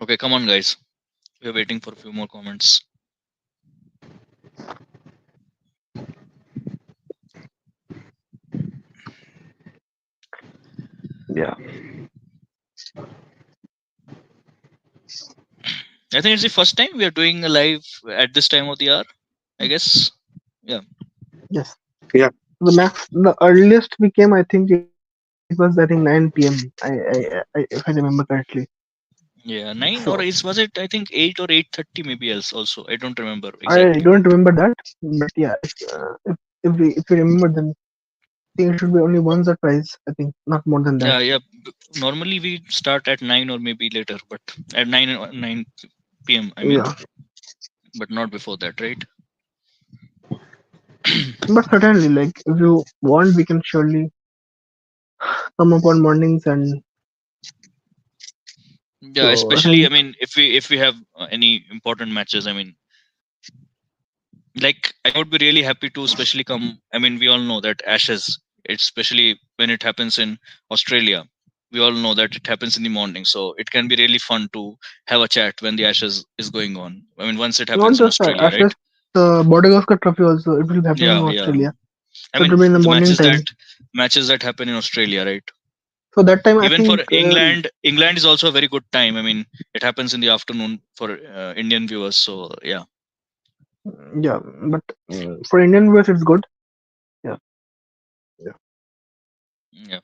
Okay, come on, guys. We're waiting for a few more comments. yeah, I think it's the first time we are doing a live at this time of the hour. I guess. Yeah. yes. Yeah. The earliest we came, I think it was It was, I think, 9 p.m. If I remember correctly. Yeah, 9 or So is was it? I think 8 or 8:30 maybe else also. I don't remember I exactly. don't remember that, but yeah, if we remember, then I think it should be only once or twice. I think not more than that. Yeah. Normally we start at 9 or maybe later, but at 9 p.m. I mean, Yeah, but not before that, right? but certainly, like if you want, we can surely come up on mornings, and Yeah, so I especially I think mean, if we have any important matches, I mean, like I would be really happy to especially come. I mean, we all know that Ashes, it's especially when it happens in Australia. We all know that it happens in the morning, so it can be really fun to have a chat when the Ashes is going on. I mean, once it not happens in just Australia, right? Ashes, the Border Gavaskar Trophy also, it will be happening in Yeah. Australia. I So it mean, will be in the the morning time. matches that happen in Australia, right? So that time I Even for think, England is also a very good time. I mean, it happens in the afternoon for Indian viewers. So yeah, yeah, but for Indian viewers it's good. Yeah, yeah. yeah,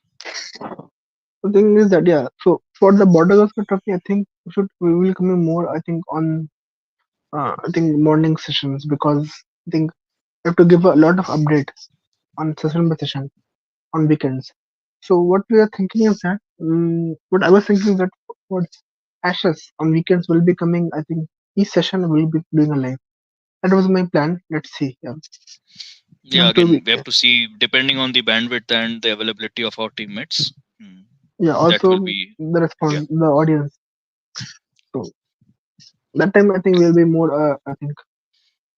The thing is that, yeah. So for the Border Gavaskar Trophy, I think we will come in more. I think on I think morning sessions, because I think we have to give a lot of updates on session by session on weekends. So what we are thinking is that, what I was thinking is that for Ashes on weekends will be coming. I think each session will be doing a live. That was my plan. Let's see. Yeah, we yeah. have to Again, be. we have to see depending on the bandwidth and the availability of our teammates. Hmm, Yeah. that will Also be the yeah. response, the audience. So that time I think we'll be more. I think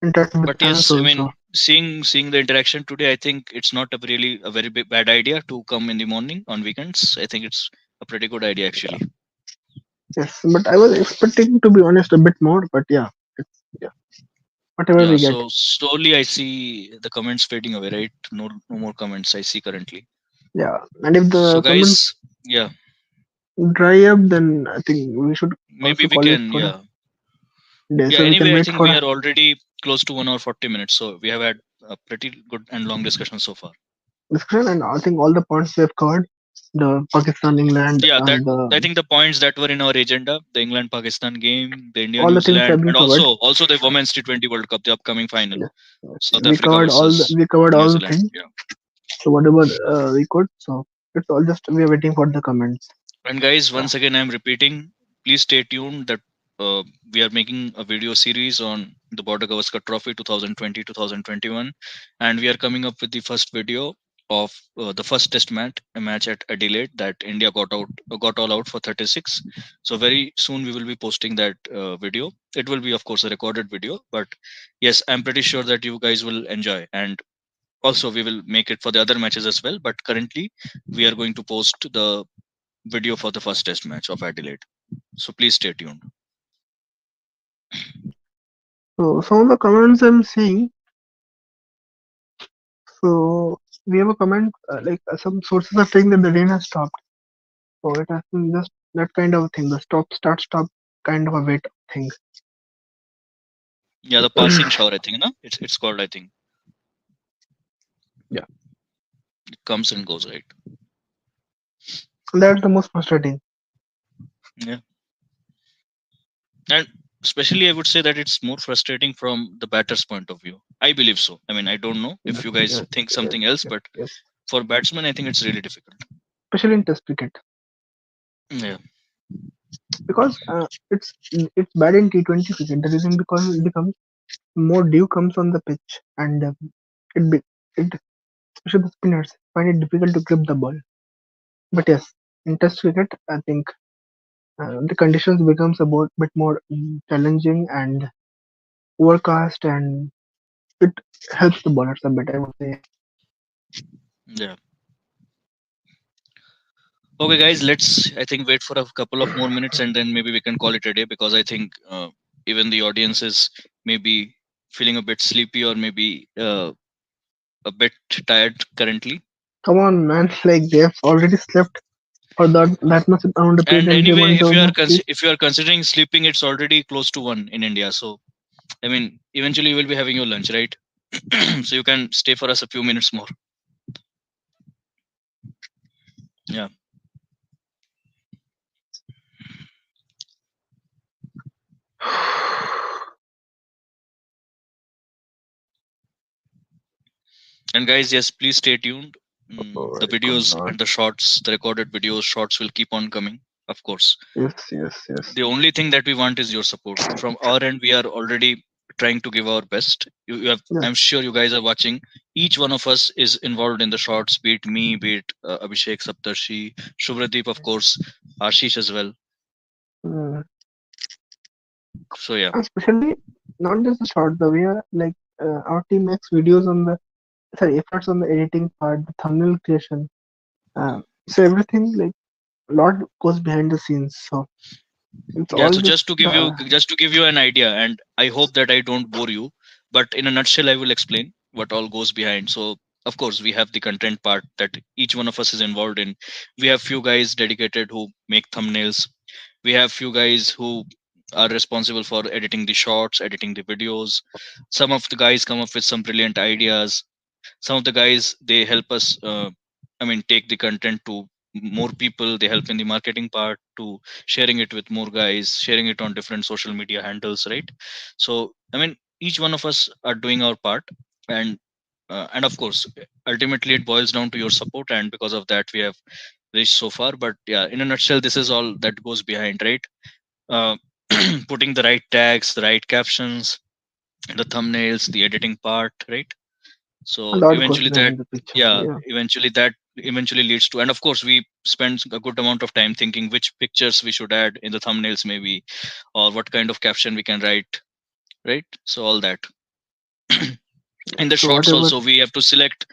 interactive with But fans yes, I also. mean, seeing the interaction today, I think it's not a very bad idea to come in the morning on weekends. I think it's a pretty good idea actually. Yes, but I was expecting, to be honest, a bit more. But yeah, it's, yeah, whatever Yeah. we get. So slowly, I see the comments fading away. Right? No more comments I see currently. Yeah, and if So the comments guys, yeah, dry up, then I think we should maybe also we call it can. for a Yeah. day, Yeah. so we can Anyway, I wait think for we a are already close to 1 hour 40 minutes. So we have had a pretty good and long discussion so far. discussion. And I think all the points we have covered, the Pakistan, England, Yeah, that and I the think the points that were in our agenda, the England Pakistan game, the India all New the things have Zealand, been and covered. also the Women's T20 World Cup, the upcoming final, Yes, yes. South Africa versus We covered New all the Zealand. things. Yeah. So whatever we could. So it's all just we are waiting for the comments. And guys, Yeah. once again, I'm repeating, please stay tuned that we are making a video series on the Border Gavaskar Trophy 2020-2021, and we are coming up with the first video of the first test match, a match at Adelaide that India got all out for 36. So very soon we will be posting that video. It will be, of course, a recorded video, but yes, I'm pretty sure that you guys will enjoy. And also, we will make it for the other matches as well. But currently, we are going to post the video for the first test match of Adelaide. So please stay tuned. So some of the comments I'm seeing. So we have a comment, like some sources are saying that the rain has stopped. So it has been just that kind of thing, the stop kind of a wait thing. Yeah, the passing shower, I think, no? It's called, I think. Yeah, It comes and goes, right? that's the most frustrating. Yeah. And especially I would say that it's more frustrating from the batter's point of view. I believe so. I mean, I don't know if Yes, you guys yes, think yes, something else, yes, but yes. for batsmen, I think it's really difficult. Especially in Test cricket, Yeah. because it's bad in T20 cricket. The reason because it becomes more dew comes on the pitch, and it be, it especially the spinners find it difficult to grip the ball. But yes, in Test cricket, I think the conditions becomes a bit more challenging and overcast, and it helps the bowlers a bit, I would say. Yeah. Okay, guys, let's, I think, wait for a couple of more minutes and then maybe we can call it a day because I think even the audience is maybe feeling a bit sleepy or maybe a bit tired currently. Come on, man! Like they have already slept for that much amount of period, And and they anyway, want to not sleep. if you are considering sleeping, it's already close to 1 in India. So I mean, eventually you will be having your lunch, right? So you can stay for us a few minutes more. Yeah. And guys, yes, please stay tuned. Oh, The I could videos not. and the shorts, the recorded videos, shorts will keep on coming. Of course. Yes, yes, yes. The only thing that we want is your support. From our end, we are already trying to give our best. You have, Yeah. I'm sure you guys are watching. Each one of us is involved in the shorts, be it me, be it Abhishek, Saptarshi, Shubhradeep, of course, Ashish as well. Mm. So yeah, Especially not just the short, the way our team makes videos on the sorry efforts on the editing part, the thumbnail creation. So everything like a lot goes behind the scenes. So it's yeah. all So just the just to give you an idea, and I hope that I don't bore you, but in a nutshell, I will explain what all goes behind. So of course, we have the content part that each one of us is involved in. We have few guys dedicated who make thumbnails. We have few guys who are responsible for editing the shots, editing the videos. Some of the guys come up with some brilliant ideas. Some of the guys, they help us, take the content to more people. They help in the marketing part to sharing it with more guys, sharing it on different social media handles, right? So each one of us are doing our part. And of course, ultimately it boils down to your support, and because of that we have reached so far. But yeah, in a nutshell, this is all that goes behind, right? uh, Putting the right tags, the right captions, the thumbnails, the editing part, right? a So lot goes eventually that, behind the picture. yeah, Yeah. eventually leads to, and of course we spend a good amount of time thinking which pictures we should add in the thumbnails, maybe, or what kind of caption we can write, right? So all that. In the So shots whatever also, we have to select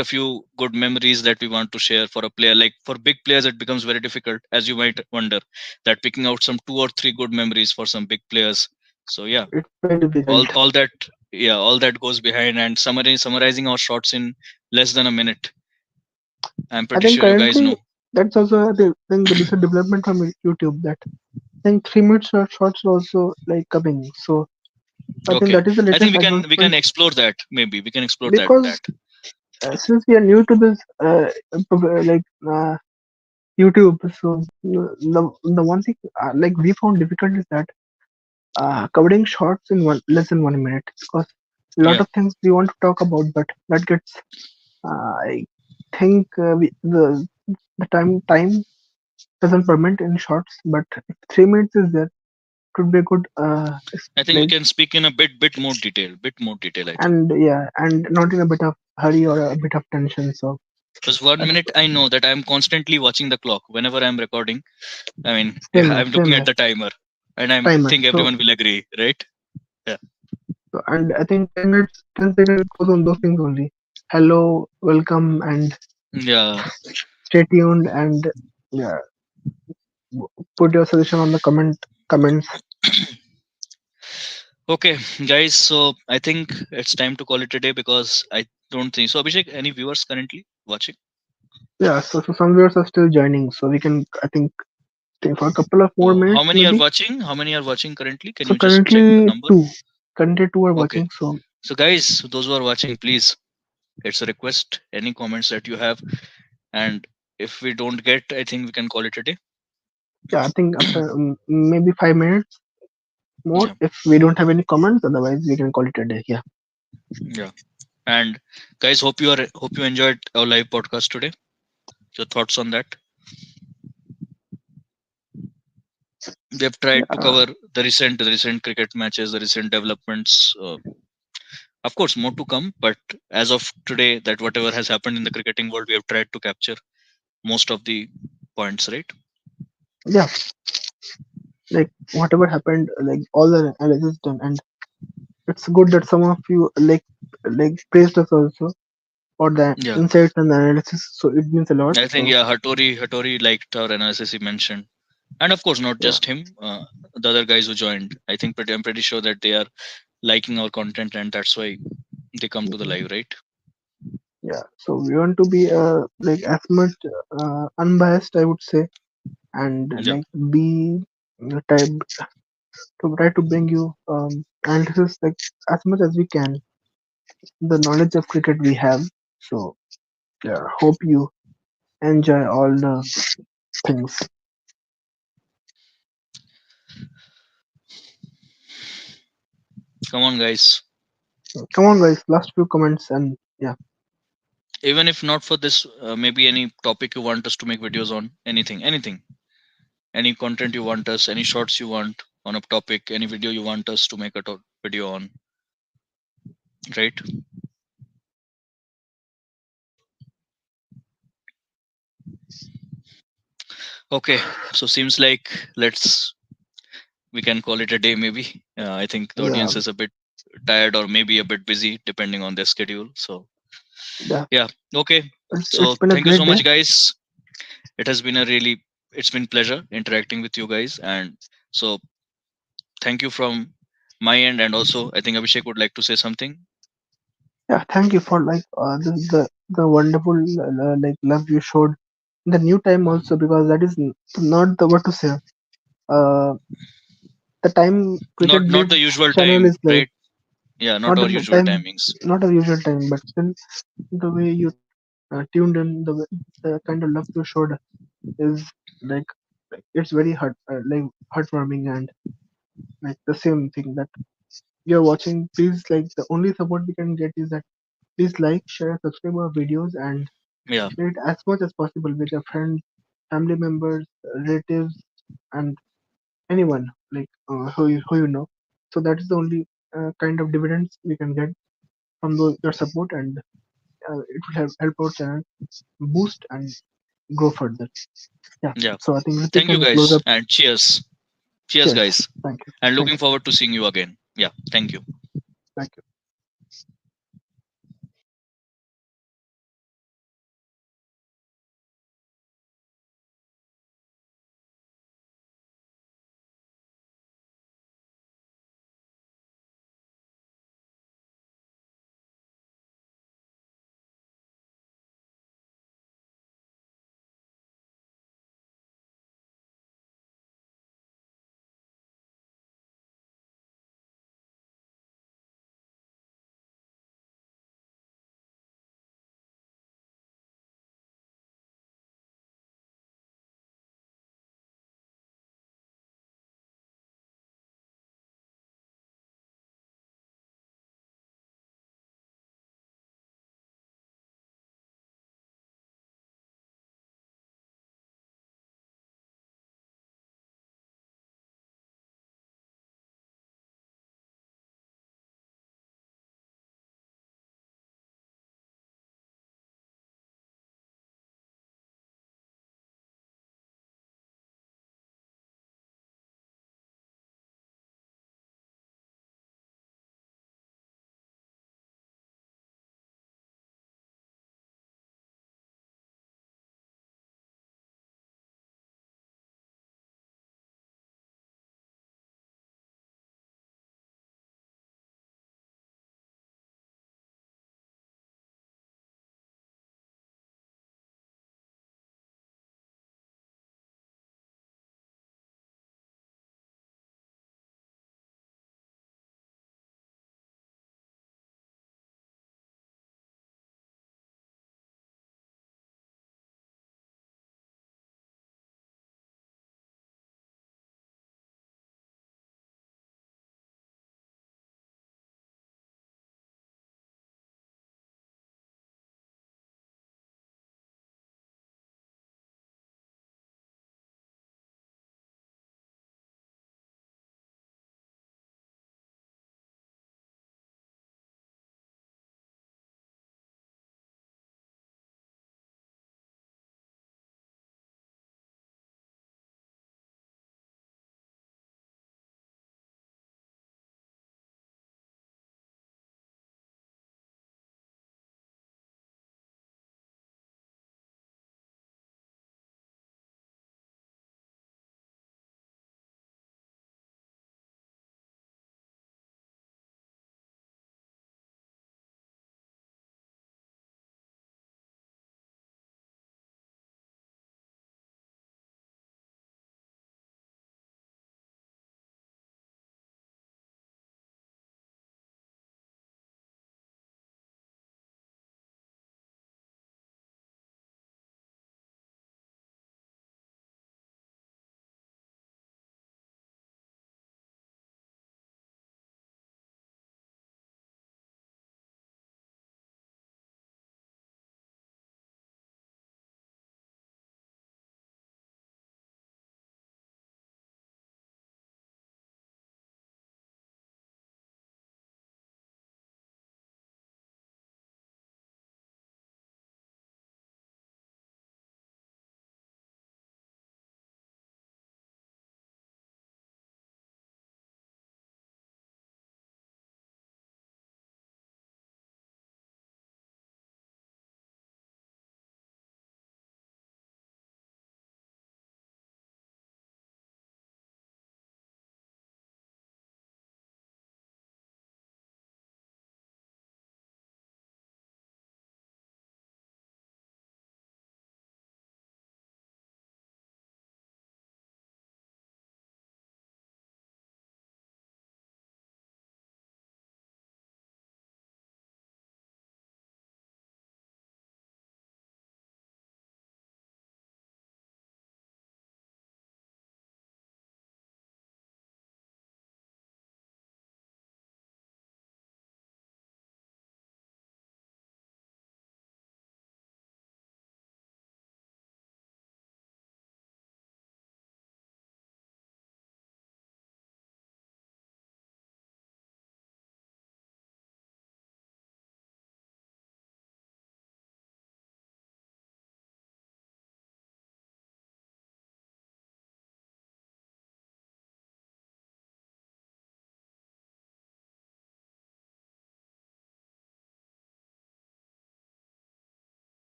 a few good memories that we want to share for a player. Like for big players it becomes very difficult, as you might wonder, that picking out some 2 or 3 good memories for some big players. So yeah, it's very difficult. all that, yeah, all that goes behind. And summarizing our shots in less than a minute, I'm I pretty think sure you guys currently know. that's also the recent development from YouTube that I think 3 minute shorts are also like coming. So I think Okay, that is the I think latest we can advancement explore that. Maybe we can explore that. because since we are new to this like YouTube, so the one thing like we found difficult is that covering shorts in one less than 1 minute because a lot Yeah, of things we want to talk about, but that gets I think the time doesn't permit in shorts, but if 3 minutes is there, it would be a good I think we like can speak in a bit more detail, I think. and yeah, and not in a bit of hurry or a bit of tension. So Because one that's minute I know that I'm constantly watching the clock whenever I'm recording. Yeah, same here, I'm same looking at here. the timer, and I Timer. think everyone will agree, right? Yeah, And I think 10 minutes, 10 seconds goes on those things only. Hello, welcome, and yeah. stay tuned, and yeah, put your suggestion on the comments. Okay, guys. So I think it's time to call it a day, because I don't think so. Abhishek, any viewers currently watching? Yeah, so some viewers are still joining, so we can I think stay for a couple of more Oh, how minutes many are maybe. watching? How many are watching currently? Can So you just check the currently number? two, currently two are Okay. watching. So So guys, those who are watching, please, it's a request. Any comments that you have, and if we don't get, I think we can call it a day. yeah, I think after maybe 5 minutes more, Yeah, if we don't have any comments, otherwise we can call it a day. Yeah, yeah. And guys, hope you enjoyed our live podcast today. Your thoughts on that? We have tried to yeah, cover the recent cricket matches, the recent developments. Of course, more to come. But as of today, that whatever has happened in the cricketing world, we have tried to capture most of the points, right? yeah. Like whatever happened, like all the analysis done, and it's good that some of you like praised us also for the Yeah, insights and the analysis. So it means a lot. I think, So yeah, Hattori liked our analysis he mentioned, and of course not yeah, just him. The other guys who joined, I'm pretty sure that they are liking our content, and that's why they come to the mhm, live, right? yeah. So we want to be like as much unbiased, I would say, and Yeah, like be type to try to bring you analysis like as much as we can, the knowledge of cricket we have. So yeah, hope you enjoy all the things. Come on, guys. Come on, guys. Last few comments and yeah, Even if not for this, maybe any topic you want us to make videos on, anything, any content you want us, any shorts you want on a topic, any video you want us to make a video on, right? Okay, so seems like let's we can call it a day maybe. I think the yeah, audience is a bit tired or maybe a bit busy depending on their schedule. So yeah. yeah, okay. It's So been a thank you so great day. much, guys. It has been a really it's been pleasure interacting with you guys, and so thank you from my end, and also I think Abhishek would like to say something. Yeah, thank you for like the wonderful like love you showed in the new time also, because that is not the what to say. Uh, the time Cricket Not the Bleeds usual channel time, is like right? Yeah, not not our the usual time, timings. not a usual time, but still the way you tuned in, the kind of love you showed is like it's very like heartwarming, and like the same thing that you're watching. Please, like the only support we can get is that please like, share, subscribe our videos, and Yeah, share it as much as possible with your friends, family members, relatives, and anyone like who you know. So that is the only kind of dividends we can get from your support, and it will help our channel boost and grow further. Yeah. yeah. So I think Ritik Thank you, can close guys, up. and cheers. Cheers, Cheers. guys. Thank you. And Thank looking you. forward to seeing you again. Yeah, thank you. Thank you.